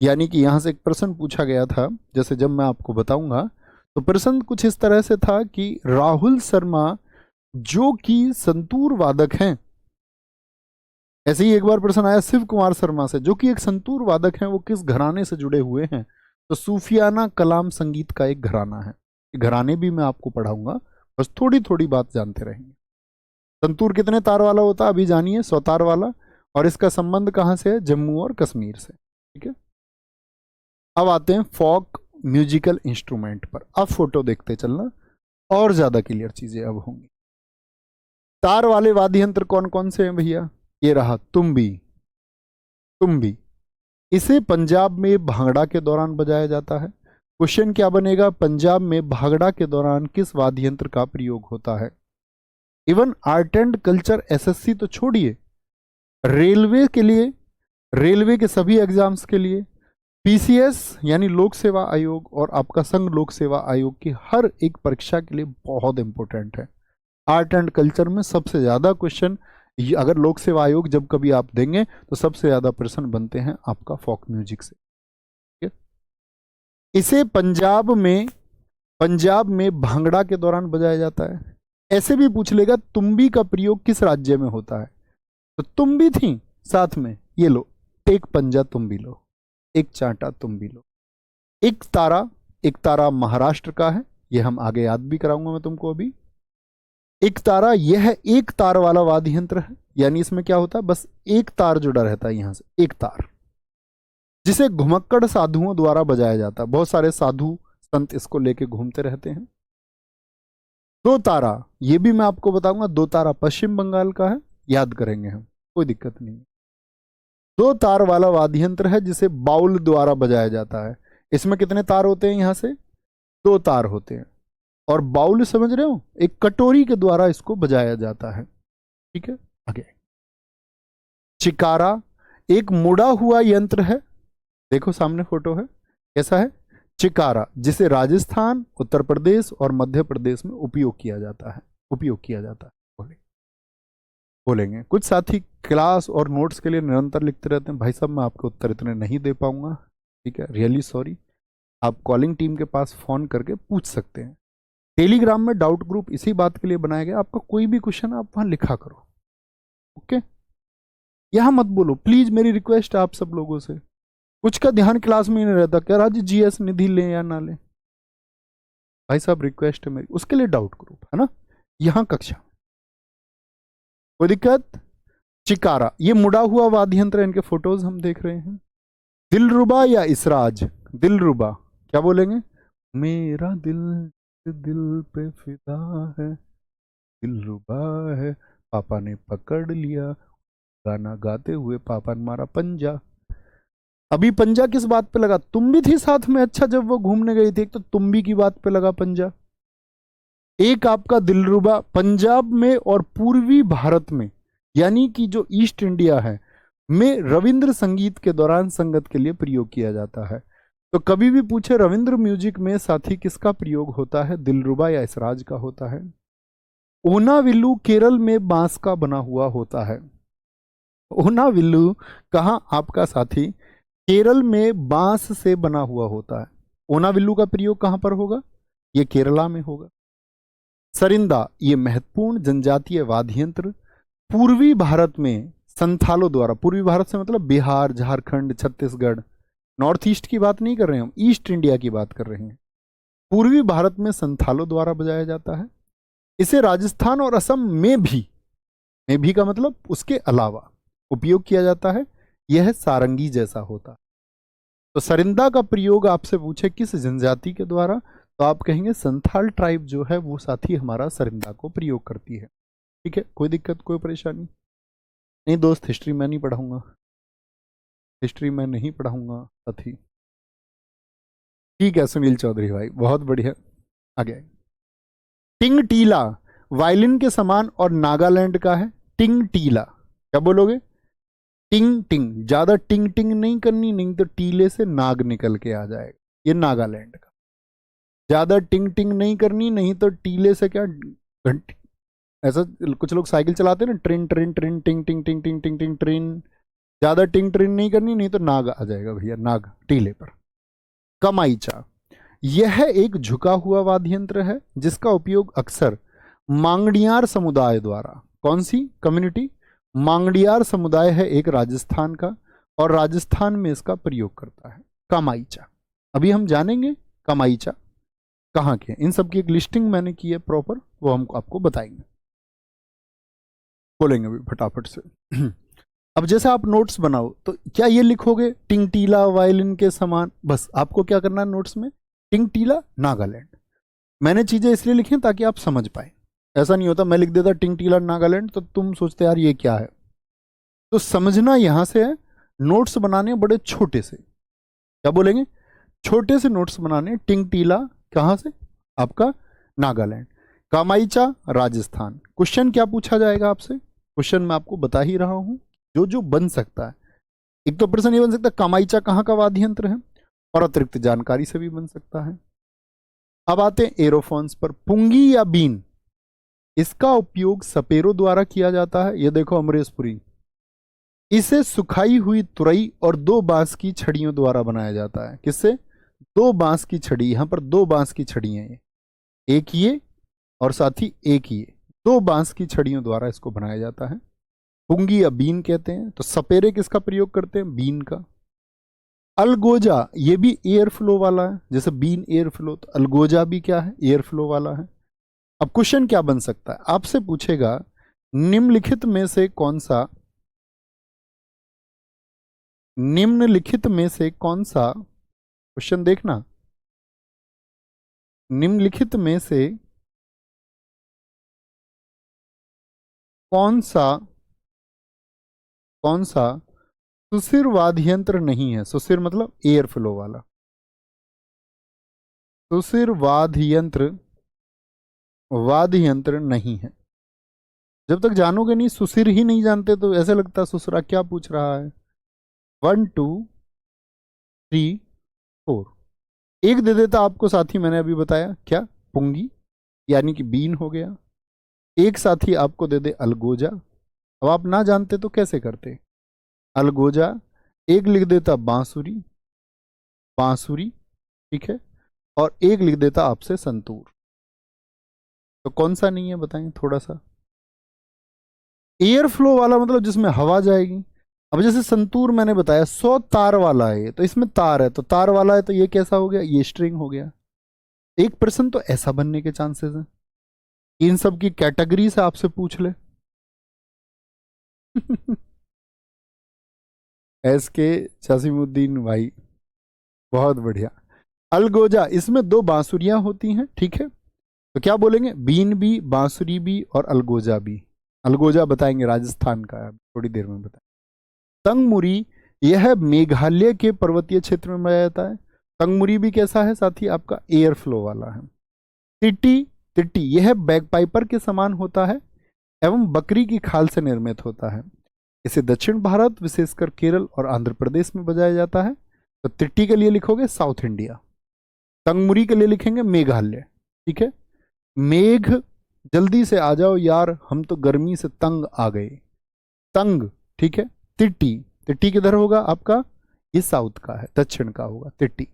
यानी कि यहां से एक प्रश्न पूछा गया था, जैसे जब मैं आपको बताऊंगा, तो प्रश्न कुछ इस तरह से था कि राहुल शर्मा जो कि संतूर वादक हैं, ऐसे ही एक बार प्रश्न आया शिव कुमार शर्मा से जो कि एक संतूर वादक हैं, वो किस घराने से जुड़े हुए हैं? तो सूफियाना कलाम संगीत का एक घराना है। घराने भी मैं आपको पढ़ाऊंगा, बस थोड़ी थोड़ी बात जानते रहेंगे। संतूर कितने तार वाला होता है अभी जानिए, 100 तार वाला, और इसका संबंध कहां से है? जम्मू और कश्मीर से। ठीक है, अब आते हैं फोक म्यूजिकल इंस्ट्रूमेंट पर। अब फोटो देखते चलना, और ज्यादा क्लियर चीजें अब होंगी। तार वाले वाद्य यंत्र कौन कौन से हैं भैया? ये रहा तुम्बी। तुम्बी, इसे पंजाब में भांगड़ा के दौरान बजाया जाता है। क्वेश्चन क्या बनेगा? पंजाब में भांगड़ा के दौरान किस वाद्य यंत्र का प्रयोग होता है? Even art and culture SSC तो छोड़िए, रेलवे के लिए, रेलवे के सभी एग्जाम्स के लिए, पीसीएस यानी लोक सेवा आयोग और आपका संघ लोक सेवा आयोग की हर एक परीक्षा के लिए बहुत इंपॉर्टेंट है। आर्ट एंड कल्चर में सबसे ज्यादा क्वेश्चन, अगर लोक सेवा आयोग जब कभी आप देंगे तो सबसे ज्यादा प्रश्न बनते हैं आपका फोक म्यूजिक से। ठीक है, इसे पंजाब में भांगड़ा के दौरान बजाया जाता है। ऐसे भी पूछ लेगा तुम्बी का प्रयोग किस राज्य में होता है? तो तुम्बी थी साथ में, ये लो, एक पंजा तुम्बी लो, एक चांटा तुम्बी लो। एक तारा महाराष्ट्र का है, यह हम आगे याद भी कराऊंगा मैं तुमको अभी। एक तारा, यह एक तार वाला वाद्य यंत्र है, यानी इसमें क्या होता है, बस एक तार जुड़ा रहता है यहां से, एक तार, जिसे घुमक्कड़ साधुओं द्वारा बजाया जाता है। बहुत सारे साधु संत इसको लेके घूमते रहते हैं। दो तारा, ये भी मैं आपको बताऊंगा, दो तारा पश्चिम बंगाल का है, याद करेंगे हम, कोई दिक्कत नहीं। दो तार वाला वाद्य यंत्र है जिसे बाउल द्वारा बजाया जाता है। इसमें कितने तार होते हैं? यहां से 2 तार होते हैं, और बाउल समझ रहे हो, एक कटोरी के द्वारा इसको बजाया जाता है। ठीक है, आगे। चिकारा एक मुड़ा हुआ यंत्र है, देखो सामने फोटो है, कैसा है? चिकारा, जिसे राजस्थान, उत्तर प्रदेश और मध्य प्रदेश में उपयोग किया जाता है। बोलेंगे कुछ साथी क्लास और नोट्स के लिए निरंतर लिखते रहते हैं, भाई साहब मैं आपको उत्तर इतने नहीं दे पाऊंगा, ठीक है, रियली सॉरी। आप कॉलिंग टीम के पास फोन करके पूछ सकते हैं। टेलीग्राम में डाउट ग्रुप इसी बात के लिए बनाया गया, आपका कोई भी क्वेश्चन आप वहां लिखा करो, ओके। यहां मत बोलो प्लीज, मेरी रिक्वेस्ट है आप सब लोगों से। कुछ का ध्यान क्लास में ही नहीं रहता, क्या राज जीएस निधि लें या ना लें, भाई साहब रिक्वेस्ट है मेरी, उसके लिए डाउट ग्रुप है ना, यहां कक्षा। कोई दिक्कत? चिकारा, ये मुड़ा हुआ वाद्य यंत्र, इनके फोटोज हम देख रहे हैं। दिलरुबा या इसराज? दिलरुबा, क्या बोलेंगे? मेरा दिल पे फिदा है, दिलरुबा है, पापा ने पकड़ लिया, गाना गाते हुए पापा ने मारा पंजा। अभी पंजा किस बात पे लगा? तुम भी थी साथ में, अच्छा जब वो घूमने गई थी, एक तो तुम्बी की बात पे लगा पंजा, एक आपका दिलरुबा। पंजाब में और पूर्वी भारत में, यानी कि जो ईस्ट इंडिया है में, रविंद्र संगीत के दौरान संगत के लिए प्रयोग किया जाता है। तो कभी भी पूछे रविंद्र म्यूजिक में साथी किसका प्रयोग होता है? दिलरुबा या इसराज का होता है। ओनाविल्लू केरल में बांस का बना हुआ होता है। ओनाविल्लू कहाँ आपका साथी? केरल में बांस से बना हुआ होता है। ओनाविल्लू का प्रयोग कहां पर होगा? ये केरला में होगा। सरिंदा, ये महत्वपूर्ण जनजातीय वाद्य यंत्र पूर्वी भारत में संथालों द्वारा, पूर्वी भारत से मतलब बिहार, झारखंड, छत्तीसगढ़, नॉर्थ ईस्ट की बात नहीं कर रहे हैं हम, ईस्ट इंडिया की बात कर रहे हैं, पूर्वी भारत में संथालों द्वारा बजाया जाता है। इसे राजस्थान और असम में भी का मतलब उसके अलावा उपयोग किया जाता है। यह सारंगी जैसा होता है। तो सरिंदा का प्रयोग आपसे पूछे किस जनजाति के द्वारा, तो आप कहेंगे संथाल ट्राइब जो है वो साथी हमारा सरिंदा को प्रयोग करती है। ठीक है, कोई दिक्कत कोई परेशानी नहीं दोस्त। हिस्ट्री मैं नहीं पढ़ाऊंगा, हिस्ट्री मैं नहीं पढ़ाऊंगा साथी। ठीक है सुनील चौधरी भाई, बहुत बढ़िया। आगे टिंग टीला वायलिन के समान और नागालैंड का है। टिंग टीला क्या बोलोगे? टिंग टिंग, ज्यादा टिंग टिंग नहीं करनी, नहीं तो टीले से नाग निकल के आ जाएगा। ये नागालैंड का। ज्यादा टिंग टिंग नहीं करनी, नहीं तो टीले से क्या घंटी, ऐसा कुछ लोग साइकिल चलाते हैं ना, ट्रेन ट्रेन ट्रेन टिंग टिंग टिंग टिंग टिंग टिंग ट्रेन। ज्यादा टिंग ट्रेन नहीं करनी, नहीं तो नाग आ जाएगा भैया, नाग टीले पर। कमाईचा, यह एक झुका हुआ वाद्य यंत्र है जिसका उपयोग अक्सर मांगड़ियार समुदाय द्वारा, कौन सी कम्युनिटी? मांगड़ियार समुदाय है एक राजस्थान का, और राजस्थान में इसका प्रयोग करता है। कमाईचा, अभी हम जानेंगे कमाईचा कहाँ के। इन सब की एक लिस्टिंग मैंने की है प्रॉपर, वो हम आपको बताएंगे, बोलेंगे अभी फटाफट से। अब जैसे आप नोट्स बनाओ तो क्या ये लिखोगे टिंग टीला वायलिन के समान, बस आपको क्या करना है नोट्स में, टिंग टीला नागालैंड। मैंने चीजें इसलिए लिखी हैं ताकि आप समझ पाए। ऐसा नहीं होता मैं लिख देता टिंग टीला नागालैंड तो तुम सोचते यार ये क्या है। तो समझना यहां से है, नोट्स बनाने बड़े छोटे से, क्या बोलेंगे, छोटे से नोट्स बनाने। टिंग टीला कहां से? आपका नागालैंड। कामाईचा राजस्थान। क्वेश्चन क्या पूछा जाएगा आपसे? क्वेश्चन मैं आपको बता ही रहा हूं जो जो बन सकता है। एक तो प्रश्न ये बन सकता है कामाईचा कहाँ का वाद्य यंत्र है, और अतिरिक्त जानकारी से भी बन सकता है। अब आते हैं एरोफोन्स पर। पुंगी या बीन, इसका उपयोग सपेरों द्वारा किया जाता है। ये देखो अमरेशपुरी, इसे सुखाई हुई तुरई और दो बांस की छड़ियों द्वारा बनाया जाता है। किससे? दो बांस की छड़ी, यहां पर दो बांस की छड़ी है, ये एक ये और साथ ही एक ये, दो बांस की छड़ियों द्वारा इसको बनाया जाता है। पुंगी या बीन कहते हैं। तो सपेरे किसका प्रयोग करते हैं? बीन का। अलगोजा, ये भी एयर फ्लो वाला है, जैसे बीन एयर फ्लो, तो अलगोजा भी क्या है? एयर फ्लो वाला है। अब क्वेश्चन क्या बन सकता है? आपसे पूछेगा निम्नलिखित में से कौन सा, निम्नलिखित में से कौन सा, क्वेश्चन देखना, निम्नलिखित में से कौन सा सुशिर वाद्य यंत्र नहीं है? सुशिर मतलब एयर फ्लो वाला। सुशिर वाद्य यंत्र नहीं है। जब तक जानोगे नहीं, सुशिर ही नहीं जानते तो ऐसे लगता है सुसरा क्या पूछ रहा है। 1 2 3 4, एक दे देता आपको साथी, मैंने अभी बताया क्या, पुंगी यानी कि बीन हो गया। एक साथी आपको दे दे अलगोजा, अब आप ना जानते तो कैसे करते, अलगोजा। एक लिख देता बांसुरी, ठीक है, और एक लिख देता आपसे संतूर। तो कौन सा नहीं है बताएं थोड़ा सा? एयर फ्लो वाला मतलब जिसमें हवा जाएगी। अब जैसे संतूर मैंने बताया 100 तार वाला है, तो इसमें तार है, तो तार वाला है, तो ये कैसा हो गया? ये स्ट्रिंग हो गया। एक प्रश्न तो ऐसा बनने के चांसेस हैं, इन सब की कैटेगरी से आपसे पूछ ले। एस के जासिमुद्दीन भाई, बहुत बढ़िया। अलगोजा, इसमें दो बांसुरियां होती हैं, ठीक है, तो क्या बोलेंगे? बीन भी, बांसुरी भी और अलगोजा भी। अलगोजा बताएंगे राजस्थान का है, थोड़ी देर में बताएंगे। तंगमुरी, यह मेघालय के पर्वतीय क्षेत्र में पाया जाता है। तंगमुरी भी कैसा है साथी? आपका एयर फ्लो वाला है। तिट्टी, यह बैगपाइपर के समान होता है एवं बकरी की खाल से निर्मित होता है। इसे दक्षिण भारत विशेषकर केरल और आंध्र प्रदेश में बजाया जाता है। तो तिट्टी के लिए लिखोगे साउथ इंडिया, तंगमुरी के लिए लिखेंगे मेघालय, ठीक है। मेघ, जल्दी से आ जाओ यार, हम तो गर्मी से तंग आ गए, तंग, ठीक है। तिट्टी किधर होगा आपका? ये साउथ का है, दक्षिण का होगा तिट्टी।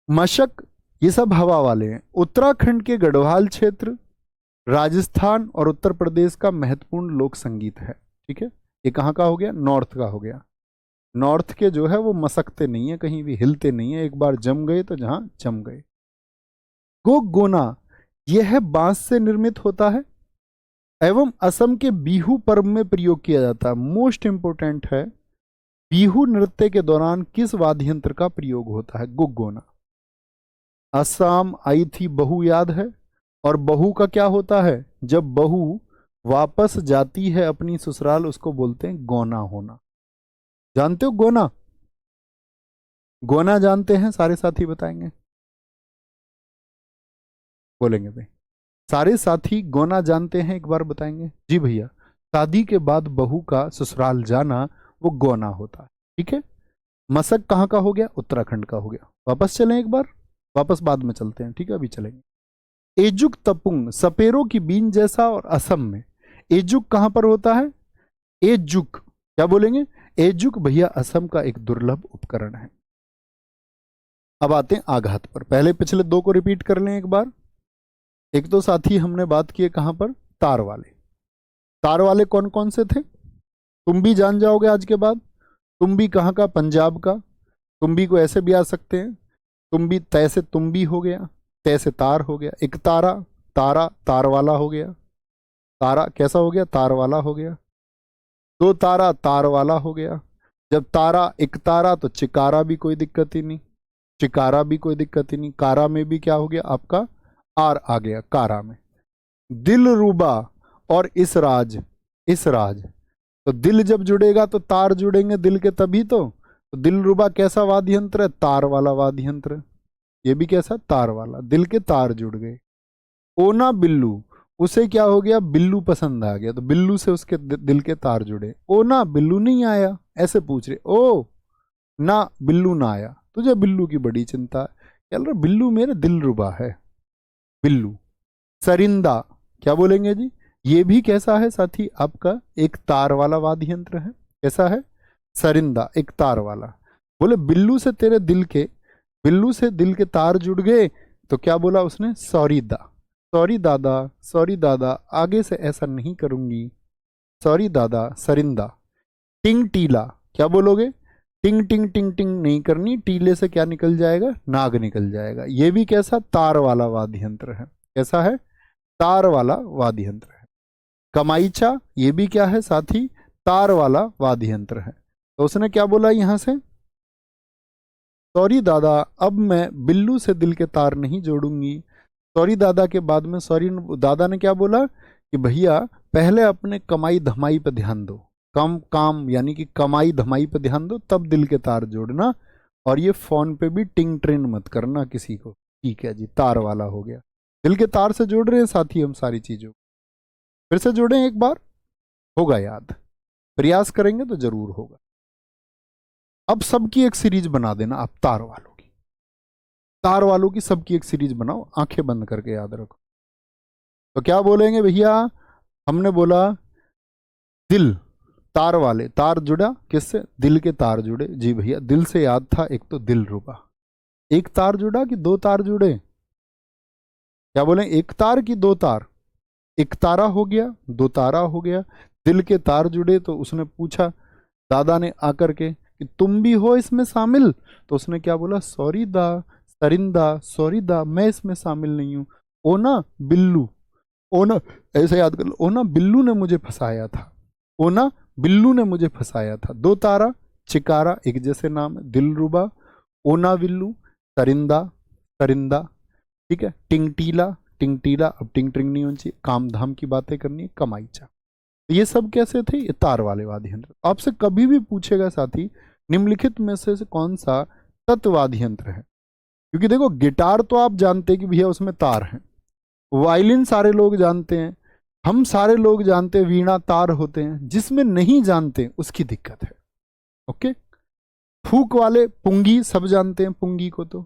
मशक, ये सब हवा वाले हैं। उत्तराखंड के गढ़वाल क्षेत्र, राजस्थान और उत्तर प्रदेश का महत्वपूर्ण लोक संगीत है, ठीक है। ये कहाँ का हो गया? नॉर्थ का हो गया। नॉर्थ के जो है वो मसकते नहीं है, कहीं भी हिलते नहीं है, एक बार जम गए तो जहां जम गए। गोना यह बांस से निर्मित होता है एवं असम के बिहू पर्व में प्रयोग किया जाता है। मोस्ट इंपोर्टेंट है, बिहू नृत्य के दौरान किस वाद्य यंत्र का प्रयोग होता है? गोना। असम आई थी बहू, याद है? और बहू का क्या होता है? जब बहू वापस जाती है अपनी ससुराल, उसको बोलते हैं गोना होना। जानते हो गोना? गोना जानते हैं? सारे साथी बताएंगे, बोलेंगे भाई। सारे साथी गोना जानते हैं? एक बार बताएंगे। जी भैया, शादी के बाद बहू का ससुराल जाना वो गोना होता है। ठीक है। मशक कहाँ का हो गया? उत्तराखंड का हो गया। वापस चलें एक बार, वापस बाद में चलते हैं, ठीक है, अभी चलेंगे। एजुक तपुंग सपेरों की बीन जैसा, और असम में एजुक कहां पर होता है? एजुक क्या बोलेंगे? एजुक भैया असम का एक दुर्लभ उपकरण है। अब आते हैं आघात पर। पहले पिछले दो को रिपीट कर लें एक बार। एक तो साथी हमने बात की कहां पर? तार वाले। तार वाले कौन कौन से थे? तुम भी जान जाओगे आज के बाद। तुम भी कहां का? पंजाब का। तुम भी को ऐसे भी आ सकते हैं, तुम भी तय से तुम भी हो गया, तय से तार हो गया। एक तारा, तारा तार वाला हो गया। तारा कैसा हो गया? तार वाला हो गया। दो तारा तार वाला हो गया। जब तारा एक तारा तो चिकारा भी कोई दिक्कत ही नहीं, चिकारा भी कोई दिक्कत ही नहीं। कारा में भी क्या हो गया आपका? आर आ गया कारा में। दिल रूबा और इसराज, इसराज तो दिल जब जुड़ेगा तो तार जुड़ेंगे दिल के, तभी तो दिल रूबा कैसा वाद्य यंत्र है? तार वाला वाद्य यंत्र। ये भी कैसा? तार वाला। दिल के तार जुड़ गए। ओना बिल्लू, उसे क्या हो गया? बिल्लू पसंद आ गया, तो बिल्लू से उसके दिल के तार जुड़े। ओना बिल्लू नहीं आया, ऐसे पूछ रहे। ओ ना बिल्लू ना आया, तुझे बिल्लू की बड़ी चिंता है। क्या रहा? बिल्लू मेरे दिल रुबा है, बिल्लू। सरिंदा क्या बोलेंगे जी? ये भी कैसा है साथी? आपका एक तार वाला वाद्य यंत्र है। कैसा है? सरिंदा, एक तार वाला। बोले बिल्लू से तेरे दिल के, बिल्लू से दिल के तार जुड़ गए, तो क्या बोला उसने? सॉरी दा, सॉरी दादा, सॉरी दादा, आगे से ऐसा नहीं करूंगी, सॉरी दादा। सरिंदा। टिंग टीला क्या बोलोगे? टिंग टिंग टिंग टिंग नहीं करनी, टीले से क्या निकल जाएगा? नाग निकल जाएगा। ये भी कैसा? तार वाला वाद्य यंत्र है। कैसा है? तार वाला वाद्य यंत्र है। कमाईचा ये भी क्या है साथी? तार वाला वाद्य यंत्र है। तो उसने क्या बोला यहां से? सॉरी दादा, अब मैं बिल्लू से दिल के तार नहीं जोड़ूंगी। सॉरी दादा के बाद में सॉरी दादा ने क्या बोला कि भैया पहले अपने कमाई धमाई पे ध्यान दो, कम काम यानी कि कमाई धमाई पे ध्यान दो, तब दिल के तार जोड़ना। और ये फोन पे भी टिंग ट्रिंग मत करना किसी को। ठीक है जी, तार वाला हो गया। दिल के तार से जोड़ रहे हैं साथी हम सारी चीजों। फिर से जोड़ें एक बार, होगा याद, प्रयास करेंगे तो जरूर होगा। अब सबकी एक सीरीज बना देना आप, तार वालों की, तार वालों की सबकी एक सीरीज बनाओ, आंखें बंद करके याद रखो। तो क्या बोलेंगे भैया? हमने बोला दिल, तार वाले, तार जुड़ा किससे? दिल के तार जुड़े। जी भैया, दिल से याद था, एक तो दिल रुबा। एक तार जुड़ा कि दो तार जुड़े? क्या बोले? एक तार की दो तार? एक तारा हो गया, दो तारा हो गया। दिल के तार जुड़े तो उसने पूछा दादा ने आकर के कि तुम भी हो इसमें शामिल? तो उसने क्या बोला? सॉरी दा, सरिंदा, सॉरी दा, मैं इसमें शामिल नहीं हूं। ओना बिल्लू, ओना, ऐसे याद कर लो, ओना बिल्लू ने मुझे फंसाया था, ओना बिल्लू ने मुझे फंसाया था। दो तारा, चिकारा, एक जैसे नाम है, दिलरुबा, ओना बिल्लू, सरिंदा, सरिंदा। ठीक है। टिंगटीला, टिंगटीला, अब टिंग ट्रिंग नहीं होनी चाहिए, काम धाम की बातें करनी है, कमाईचा। ये सब कैसे थे? ये तार वाले वाद्य यंत्र। आपसे कभी भी पूछेगा साथी निम्नलिखित में से कौन सा तत्वाद्य यंत्र है? क्योंकि देखो गिटार तो आप जानते हैं कि भैया उसमें तार हैं, वायलिन सारे लोग जानते हैं, हम सारे लोग जानते हैं वीणा तार होते हैं, जिसमें नहीं जानते उसकी दिक्कत है। ओके। फूक वाले पुंगी सब जानते हैं, पुंगी को तो।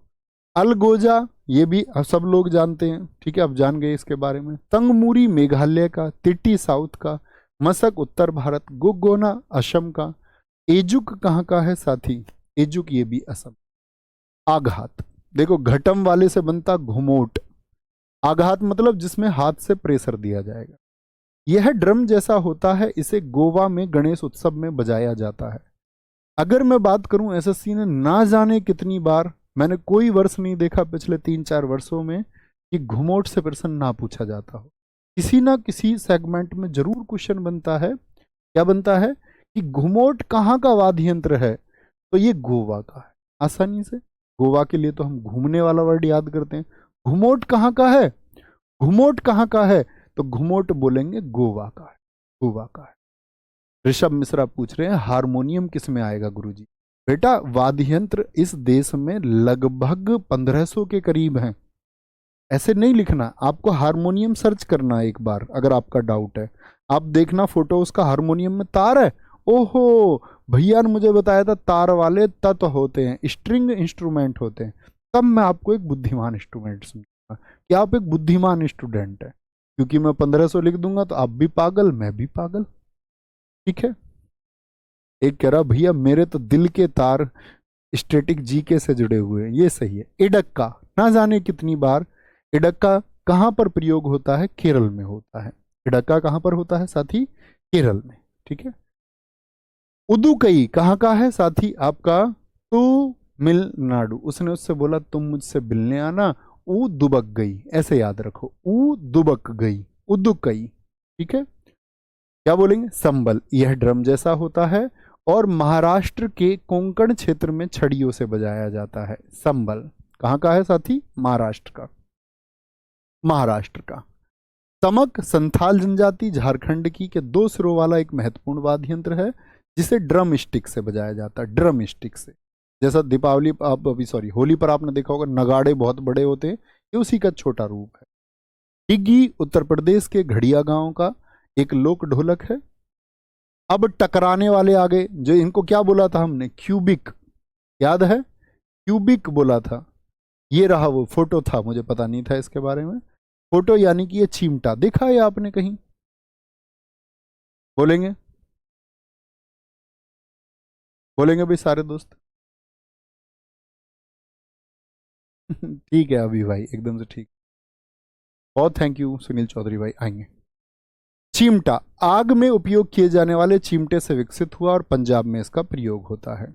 अलगोजा ये भी सब लोग जानते हैं, ठीक है, अब जान गए इसके बारे में। तंगमूरी मेघालय का, तिट्टी साउथ का, मशक उत्तर भारत, गोगोना असम का। एजुक कहाँ का है साथी? एजुक ये भी असम। आघात देखो घटम वाले से बनता घुमोट। आघात मतलब जिसमें हाथ से प्रेशर दिया जाएगा। यह ड्रम जैसा होता है, इसे गोवा में गणेश उत्सव में बजाया जाता है। अगर मैं बात करूं एसएससी ने ना जाने कितनी बार, मैंने कोई वर्ष नहीं देखा पिछले 3-4 वर्षों में कि घुमोट से प्रश्न ना पूछा जाता हो। किसी ना किसी सेगमेंट में जरूर क्वेश्चन बनता है। क्या बनता है कि घुमोट कहाँ का वाद्य यंत्र है, तो ये गोवा का है। आसानी से गोवा के लिए तो हम घूमने वाला वर्ड याद करते हैं। घुमोट कहाँ का है, घुमोट कहाँ का है, तो घुमोट बोलेंगे गोवा का है, गोवा का है। ऋषभ मिश्रा पूछ रहे हैं हारमोनियम किस में आएगा गुरुजी। बेटा वाद्य यंत्र इस देश में लगभग 1500 के करीब हैं। ऐसे नहीं लिखना, आपको हारमोनियम सर्च करना एक बार अगर आपका डाउट है। आप देखना फोटो, उसका हारमोनियम में तार है। ओहो, भैया ने मुझे बताया था तार वाले तत्व होते हैं, स्ट्रिंग इंस्ट्रूमेंट होते हैं। तब मैं आपको एक बुद्धिमान इंस्ट्रूमेंट समझूंगा कि आप एक बुद्धिमान स्टूडेंट है। क्योंकि मैं 1500 लिख दूंगा तो आप भी पागल, मैं भी पागल। ठीक है। एक कह रहा भैया मेरे तो दिल के तार स्टैटिक जीके से जुड़े हुए हैं। ये सही है। इडक्का ना जाने कितनी बार, इडक्का कहां पर प्रयोग होता है, केरल में होता है। इडक्का कहां पर होता है साथी, केरल में। ठीक है। उदुकई कहाँ का है साथी आपका, तमिलनाडु। उसने उससे बोला तुम मुझसे मिलने आना, ऊ दुबक गई। ऐसे याद रखो, ऊ दुबक गई, उदुकई। ठीक है। क्या बोलेंगे, संबल। यह ड्रम जैसा होता है और महाराष्ट्र के कोंकण क्षेत्र में छड़ियों से बजाया जाता है। संबल कहाँ का है साथी, महाराष्ट्र का, महाराष्ट्र का। तमक संथाल जनजाति झारखंड की के 2 सिरों वाला एक महत्वपूर्ण वाद्य यंत्र है जिसे ड्रम स्टिक से बजाया जाता है। ड्रम स्टिक से, जैसा दीपावली आप अभी सॉरी होली पर आपने देखा होगा नगाड़े बहुत बड़े होते हैं, ये उसी का छोटा रूप है। डिग्गी उत्तर प्रदेश के घड़िया गांव का एक लोक ढोलक है। अब टकराने वाले आ गए, जो इनको क्या बोला था हमने, क्यूबिक। याद है, क्यूबिक बोला था। ये रहा वो फोटो था, मुझे पता नहीं था इसके बारे में। फोटो यानी कि ये चिमटा देखा है आपने कहीं, बोलेंगे, बोलेंगे भाई सारे दोस्त। ठीक है अभी भाई, एकदम से ठीक। बहुत थैंक यू सुनील चौधरी भाई, आएंगे। चिमटा आग में उपयोग किए जाने वाले चिमटे से विकसित हुआ और पंजाब में इसका प्रयोग होता है।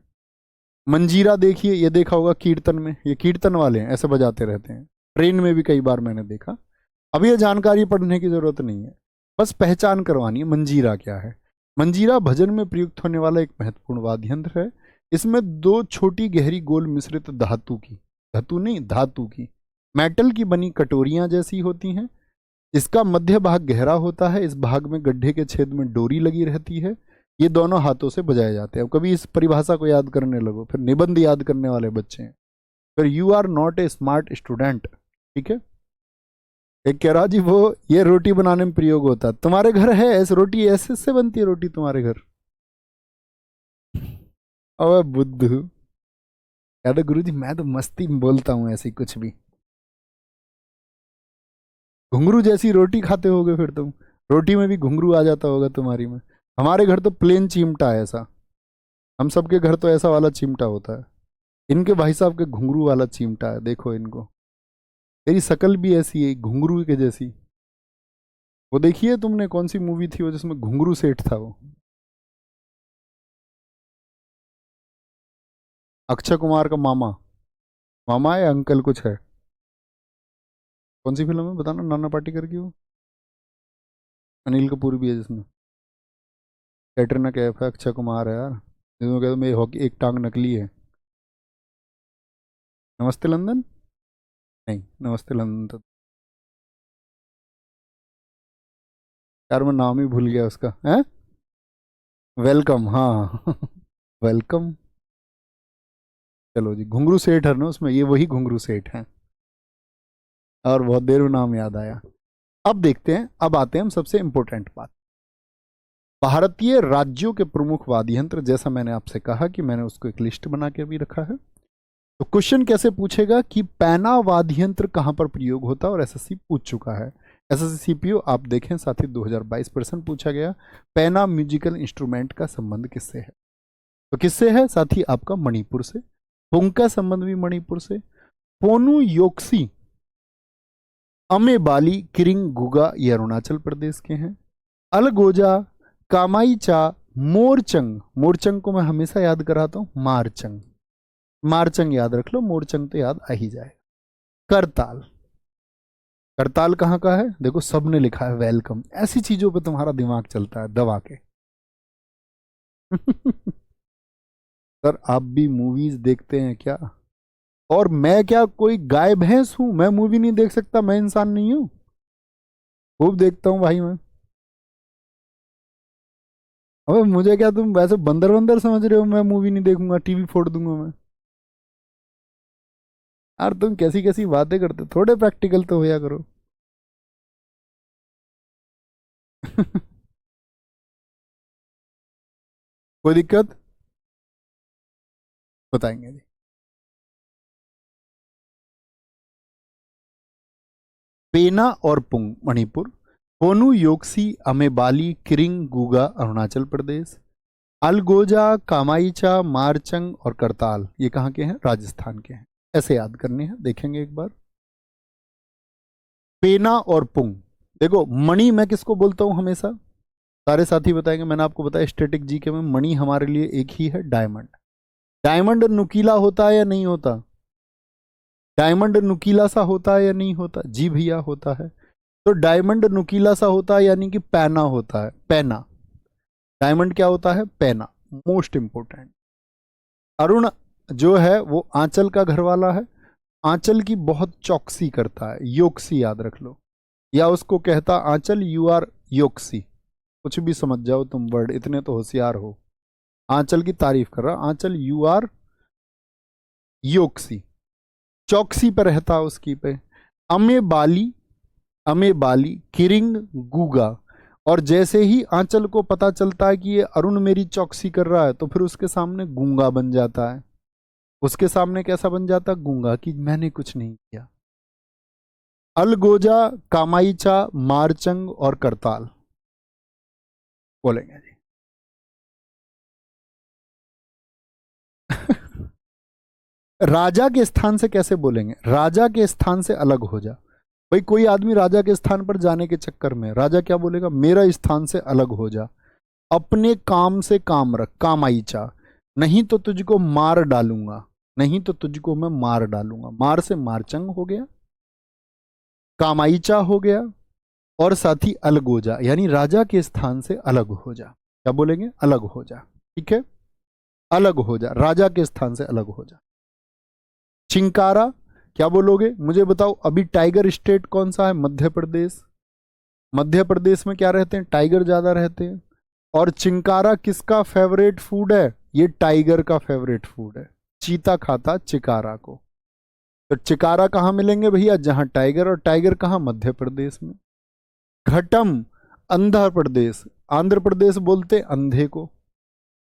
मंजीरा देखिए, ये देखा होगा कीर्तन में, ये कीर्तन वाले हैं ऐसे बजाते रहते हैं। ट्रेन में भी कई बार मैंने देखा। अब ये जानकारी पढ़ने की जरूरत नहीं है, बस पहचान करवानी है मंजीरा क्या है। मंजीरा भजन में प्रयुक्त होने वाला एक महत्वपूर्ण वाद्य यंत्र है। इसमें 2 छोटी गहरी गोल मिश्रित धातु की, धातु नहीं धातु की, मेटल की बनी कटोरियां जैसी होती हैं। इसका मध्य भाग गहरा होता है, इस भाग में गड्ढे के छेद में डोरी लगी रहती है। ये दोनों हाथों से बजाए जाते हैं। अब कभी इस परिभाषा को याद करने लगो, फिर निबंध याद करने वाले बच्चे हैं, फिर you are not a smart student. ठीक है। एक कह रहा जी वो ये रोटी बनाने में प्रयोग होता है, तुम्हारे घर है ऐसे रोटी, ऐसे से बनती है रोटी तुम्हारे घर। अबे बुद्धू, याद गुरु जी मैं तो मस्ती में बोलता हूँ ऐसी कुछ भी। घुंघरू जैसी रोटी खाते होगे फिर तुम, रोटी में भी घुंघरू आ जाता होगा तुम्हारी में। हमारे घर तो प्लेन चिमटा है ऐसा, हम सबके घर तो ऐसा वाला चिमटा होता है। इनके भाई साहब के घुंघरू वाला चिमटा है, देखो इनको। तेरी शकल भी ऐसी है घुंघरू के जैसी। वो देखिए तुमने कौन सी मूवी थी वो जिसमें घुंघरू सेठ था, वो अक्षय कुमार का मामा, मामा है अंकल कुछ है। कौन सी फिल्म है बताना, नाना पाटेकर की वो, अनिल कपूर भी है जिसमें, कैटरीना कैफ है, अक्षय कुमार है यार, जिसमें कहते मेरी हॉकी एक टांग नकली है। नमस्ते लंदन, नहीं नमस्ते लंदन तो यार मैं नाम ही भूल गया उसका है। वेलकम, हाँ वेलकम। चलो जी, घुंगरू सेठ है ना उसमें, ये वही घुंगरू सेठ हैं। और बहुत देर में नाम याद आया। अब देखते हैं, अब आते हैं हम सबसे इंपॉर्टेंट बात, भारतीय राज्यों के प्रमुख वाद्य यंत्र। जैसा मैंने आपसे कहा कि मैंने उसको एक लिस्ट बना के भी रखा है। तो क्वेश्चन कैसे पूछेगा कि पैना वाद्य यंत्र कहां पर प्रयोग होता है, और एसएससी पूछ चुका है। एसएससी सीपीओ आप देखें साथी 2022 प्रश्न पूछा गया, पैना म्यूजिकल इंस्ट्रूमेंट का संबंध किससे है। तो किससे है साथी, आपका मणिपुर से। पुंग का संबंध भी मणिपुर से। पोनु योक्सी अमेबाली किरिंग गुगा ये अरुणाचल प्रदेश के हैं। अलगोजा कामाईचा मोरचंग, मोरचंग को मैं हमेशा याद कराता हूं मारचंग, मारचंग याद रख लो, मोरचंग तो याद आ ही जाए। करताल, करताल कहाँ का है? देखो सब ने लिखा है वेलकम। ऐसी चीजों पे तुम्हारा दिमाग चलता है दबा के। सर आप भी मूवीज देखते हैं क्या? और मैं क्या कोई गाय भैंस हूं? मैं मूवी नहीं देख सकता? मैं इंसान नहीं हूं? खूब देखता हूँ भाई मैं। अबे मुझे क्या तुम वैसे बंदर बंदर समझ रहे हो? मैं मूवी नहीं देखूंगा, टीवी फोड़ दूंगा मैं? यार तुम कैसी कैसी बातें करते हो, थोड़े प्रैक्टिकल तो होया करो। कोई दिक्कत? बताएंगे जी। पेना और पुंग मणिपुर, कोनू योक्सी अमेबाली किरिंग गूगा अरुणाचल प्रदेश, अलगोजा कामाईचा मारचंग और करताल ये कहाँ के हैं? राजस्थान के हैं। ऐसे याद करने हैं, देखेंगे एक बार। पेना और पुंग, देखो मणि मैं किसको बोलता हूं हमेशा? सारे साथी बताएंगे, मैंने आपको बताया स्टैटिक जीके में मणि हमारे लिए एक ही है, डायमंड। डायमंड नुकीला होता है या नहीं होता? डायमंड नुकीला सा होता है या नहीं होता? जी भैया होता है। तो डायमंड नुकीला सा होता है यानी कि पैना होता है, पैना। डायमंड क्या होता है? पैना। Most important. अरुण जो है वो आंचल का घर वाला है। आंचल की बहुत चौकसी करता है, योक्सी याद रख लो। या उसको कहता आंचल यू आर योक्सी। कुछ भी समझ जाओ तुम वर्ड, इतने तो होशियार हो। आंचल की तारीफ कर रहा, आंचल यू आर योक्सी, चौकसी पर रहता उसकी पे। अमे बाली, अमे बाली किरिंग गूगा। और जैसे ही आंचल को पता चलता है कि ये अरुण मेरी चौकसी कर रहा है तो फिर उसके सामने गूंगा बन जाता है। उसके सामने कैसा बन जाता? गूंगा, कि मैंने कुछ नहीं किया। अलगोजा कामाईचा मारचंग और करताल बोलेंगे जी। राजा के स्थान से कैसे बोलेंगे? राजा के स्थान से अलग हो जा। भाई कोई आदमी राजा के स्थान पर जाने के चक्कर में, राजा क्या बोलेगा? मेरा स्थान से अलग हो जा, अपने काम से काम रख, काम आई चा, नहीं तो तुझको मार डालूंगा, नहीं तो तुझको मैं मार डालूंगा। मार से मारचंग हो गया, कामाईचा हो गया, और साथ ही अलग हो जा यानी राजा के स्थान से अलग हो जा। क्या बोलेंगे? अलग हो जा। ठीक है, अलग हो जा, राजा के स्थान से अलग हो जा। चिंकारा क्या बोलोगे? मुझे बताओ, अभी टाइगर स्टेट कौन सा है? मध्य प्रदेश। मध्य प्रदेश में क्या रहते हैं? टाइगर ज्यादा रहते हैं। और चिंकारा किसका फेवरेट फूड है? ये टाइगर का फेवरेट फूड है। चीता खाता चिकारा को। तो चिकारा कहां मिलेंगे भैया? जहां टाइगर, और टाइगर कहां? मध्य प्रदेश में। घटम आंध्र प्रदेश, आंध्र प्रदेश बोलते अंधे को।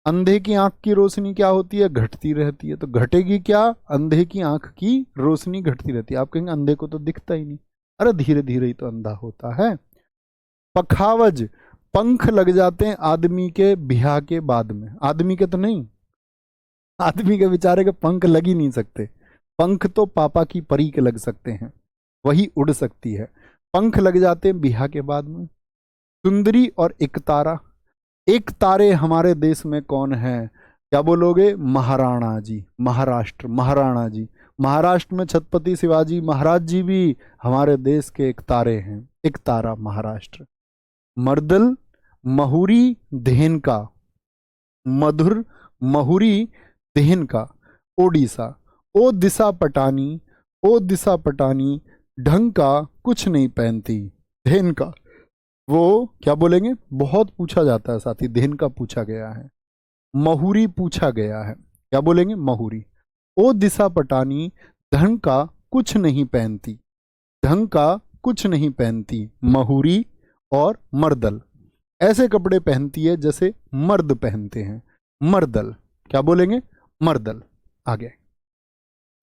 अंधे की आंख की रोशनी क्या होती है? घटती रहती है। तो घटेगी क्या? अंधे की आंख की रोशनी घटती रहती है। आप कहेंगे अंधे को तो दिखता ही नहीं। अरे धीरे धीरे ही तो अंधा होता है। पखावज, पंख लग जाते हैं आदमी के ब्याह के बाद में। आदमी के तो नहीं, आदमी के बेचारे के पंख लग ही नहीं सकते। पंख तो पापा की परी के लग सकते हैं, वही उड़ सकती है। पंख लग जाते हैं ब्याह के बाद में। सुंदरी और एक तारा, एक तारे हमारे देश में कौन है? क्या बोलोगे? महाराणा जी, महाराष्ट्र, महाराणा जी। महाराष्ट्र में छत्रपति शिवाजी महाराज जी भी हमारे देश के एक तारे हैं। एक तारा महाराष्ट्र। मर्दल, महुरी देहन का, मधुर, महुरी देहन का, ओडिशा। ओ दिशा पटानी, ओ दिशा पटानी, ढंग का कुछ नहीं पहनती। देहन का, वो क्या बोलेंगे? बहुत पूछा जाता है साथी, देहन का पूछा गया है, महुरी पूछा गया है। क्या बोलेंगे? महुरी। ओ दिशा पटानी, ढंग का कुछ नहीं पहनती, ढंग का कुछ नहीं पहनती। महुरी और मर्दल, ऐसे कपड़े पहनती है जैसे मर्द पहनते हैं। मर्दल, क्या बोलेंगे? मर्दल। आगे,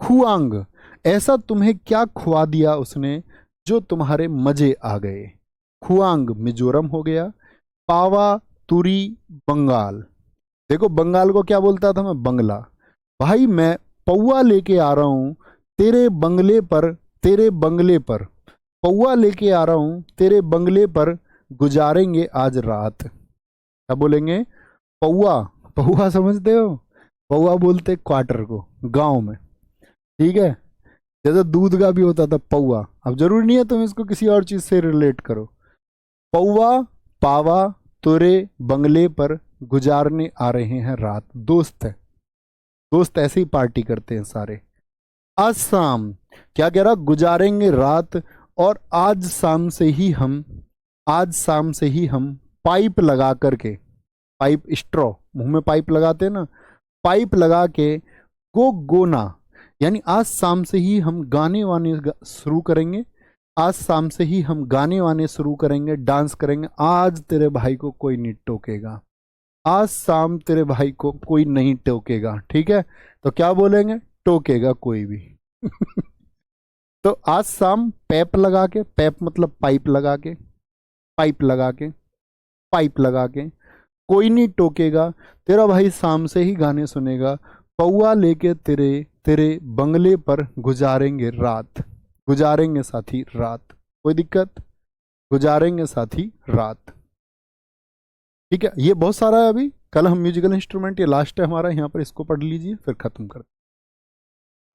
खुआंग, ऐसा तुम्हें क्या खुआ दिया उसने जो तुम्हारे मजे आ गए। खुआंग मिजोरम हो गया। पावा तुरी बंगाल, देखो बंगाल को क्या बोलता था मैं? बंगला। भाई मैं पौआ लेके आ रहा हूं तेरे बंगले पर, तेरे बंगले पर, पौआ लेके आ रहा हूं तेरे बंगले पर, गुजारेंगे आज रात। क्या बोलेंगे? पौआ। पौआ समझते हो? पौआ बोलते क्वार्टर को गांव में। ठीक है, जैसे दूध का भी होता था पौवा, अब जरूरी नहीं है तुम इसको किसी और चीज से रिलेट करो। पौवा पावा तुरे बंगले पर गुजारने आ रहे हैं रात। दोस्त है, दोस्त ऐसे ही पार्टी करते हैं सारे। आज शाम क्या कह रहा, गुजारेंगे रात, और आज शाम से ही हम, आज शाम से ही हम पाइप लगा करके, पाइप स्ट्रॉ, मुंह में पाइप लगाते हैं ना, पाइप लगा के गोना, यानी आज शाम से ही हम गाने वाने शुरू करेंगे, आज शाम से ही हम गाने वाने शुरू करेंगे, डांस करेंगे। आज तेरे भाई को कोई नहीं टोकेगा, आज शाम तेरे भाई को कोई नहीं टोकेगा, ठीक है। तो क्या बोलेंगे, टोकेगा कोई भी। तो आज शाम पैप लगा के, पैप मतलब पाइप लगा के, पाइप लगा के, पाइप लगा के, कोई नहीं टोकेगा, तेरा भाई शाम से ही गाने सुनेगा, पौआ लेके तेरे तेरे बंगले पर गुजारेंगे रात, गुजारेंगे साथी रात, कोई दिक्कत, गुजारेंगे साथी रात, ठीक है। ये बहुत सारा है, अभी कल हम म्यूजिकल इंस्ट्रूमेंट, ये लास्ट है हमारा, यहाँ पर इसको पढ़ लीजिए फिर खत्म कर।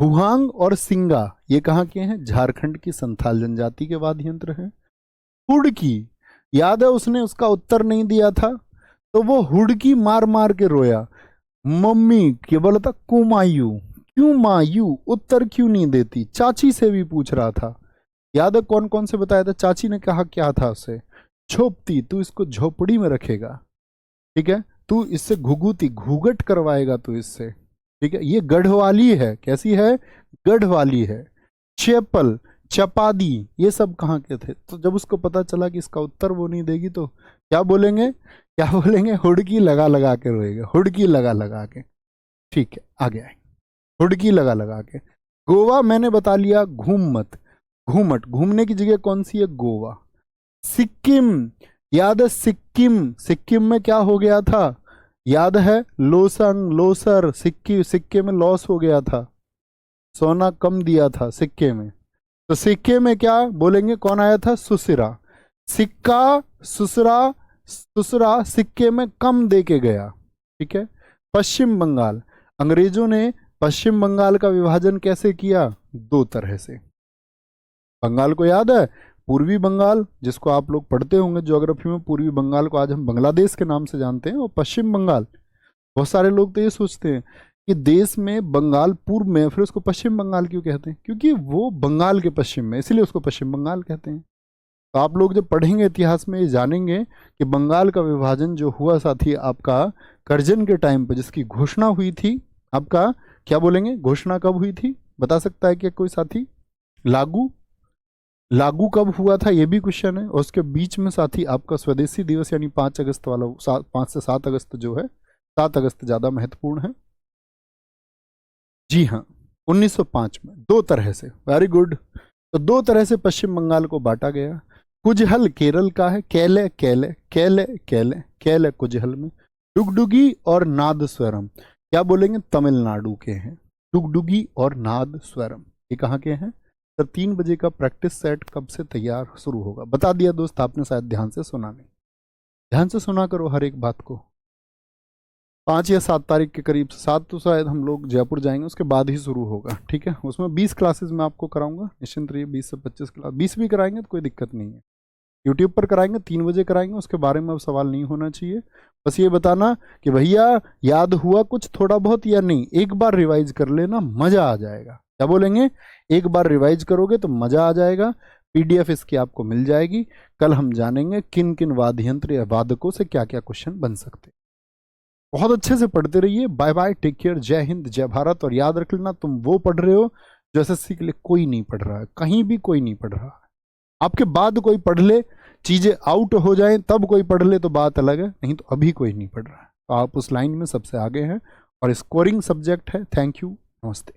भुहांग और सिंगा ये कहाँ के हैं, झारखंड की संथाल जनजाति के वाद्य यंत्र हैं। हुड़की, याद है उसने उसका उत्तर नहीं दिया था, तो वो हुड़की मार मार के रोया, मम्मी क्या बोला था, कुमायू, क्यों मायू, उत्तर क्यों नहीं देती। चाची से भी पूछ रहा था, याद है कौन कौन से बताया था, चाची ने कहा क्या था उसे, झोपती, तू इसको झोपड़ी में रखेगा, ठीक है, तू इससे घुघुती, घूघट करवाएगा तू इससे, ठीक है। ये गढ़वाली है, कैसी है, गढ़वाली है। चेपल, चपादी, ये सब कहाँ के थे। तो जब उसको पता चला कि इसका उत्तर वो नहीं देगी तो क्या बोलेंगे, क्या बोलेंगे, हुड़की लगा लगा के रोएगा, हुड़की लगा लगा के, ठीक है। आगे आए, हुड़की लगा लगा के। गोवा मैंने बता लिया, घूम मत, घूमट, घूमने की जगह कौन सी है, गोवा। सिक्किम, याद है सिक्किम, सिक्किम में क्या हो गया था, याद है, लोसंग लोसर, सिक्के में लॉस हो गया था, सोना कम दिया था सिक्के में, तो सिक्के में क्या बोलेंगे, कौन आया था, सुसरा, सिक्का सुसरा, सुसरा सिक्के में कम दे के गया, ठीक है। पश्चिम बंगाल, अंग्रेजों ने पश्चिम बंगाल का विभाजन कैसे किया, दो तरह से। बंगाल को याद है, पूर्वी बंगाल जिसको आप लोग पढ़ते होंगे ज्योग्राफी में, पूर्वी बंगाल को आज हम बांग्लादेश के नाम से जानते हैं, और पश्चिम बंगाल, बहुत सारे लोग तो ये सोचते हैं कि देश में बंगाल पूर्व में, फिर उसको पश्चिम बंगाल क्यों कहते हैं, क्योंकि वो बंगाल के पश्चिम में, इसलिए उसको पश्चिम बंगाल कहते हैं। तो आप लोग जब पढ़ेंगे इतिहास में ये जानेंगे कि बंगाल का विभाजन जो हुआ साथी आपका करजन के टाइम पे, जिसकी घोषणा हुई थी, आपका क्या बोलेंगे, घोषणा कब हुई थी, बता सकता है क्या कोई साथी, लागू, लागू कब हुआ था, ये भी क्वेश्चन है। और उसके बीच में साथी आपका स्वदेशी दिवस यानी 5 अगस्त वाला, 5 से 7 अगस्त जो है, 7 अगस्त ज़्यादा महत्वपूर्ण है। जी हाँ, 1905 में दो तरह से, वेरी गुड, तो दो तरह से पश्चिम बंगाल को बांटा गया। कुजहल केरल का है, केले केले केले केले केले कुजहल में। डुगडुगी और नादस्वरम क्या बोलेंगे, तमिलनाडु के हैं, डुगडुगी और नादस्वरम, ये कहाँ के हैं। तो 3 बजे का प्रैक्टिस सेट कब से तैयार शुरू होगा, बता दिया दोस्त, आपने शायद ध्यान से सुना नहीं, ध्यान से सुना करो हर एक बात को। 5 या 7 तारीख के करीब, 7 तो शायद हम लोग जयपुर जाएंगे, उसके बाद ही शुरू होगा, ठीक है। उसमें 20 क्लासेस मैं आपको कराऊंगा, निश्चिंत रहिए, 20 से 25 क्लास, 20 भी कराएंगे तो कोई दिक्कत नहीं है। यूट्यूब पर कराएंगे, 3 बजे कराएंगे, उसके बारे में अब सवाल नहीं होना चाहिए। बस ये बताना कि भैया याद हुआ कुछ थोड़ा बहुत या नहीं, एक बार रिवाइज कर लेना, मजा आ जाएगा। क्या बोलेंगे, एक बार रिवाइज करोगे तो मजा आ जाएगा। पीडीएफ इसकी आपको मिल जाएगी। कल हम जानेंगे किन किन वाद्य यंत्र या वादकों से क्या क्या क्वेश्चन बन सकते। बहुत अच्छे से पढ़ते रहिए। बाय बाय, टेक केयर, जय हिंद, जय भारत। और याद रख लेना, तुम वो पढ़ रहे हो जो एसएससी के लिए कोई नहीं पढ़ रहा है, कहीं भी कोई नहीं पढ़ रहा है। आपके बाद कोई पढ़ ले, चीजें आउट हो जाएं तब कोई पढ़ ले तो बात अलग है, नहीं तो अभी कोई नहीं पढ़ रहा है। तो आप उस लाइन में सबसे आगे हैं और स्कोरिंग सब्जेक्ट है। थैंक यू, नमस्ते।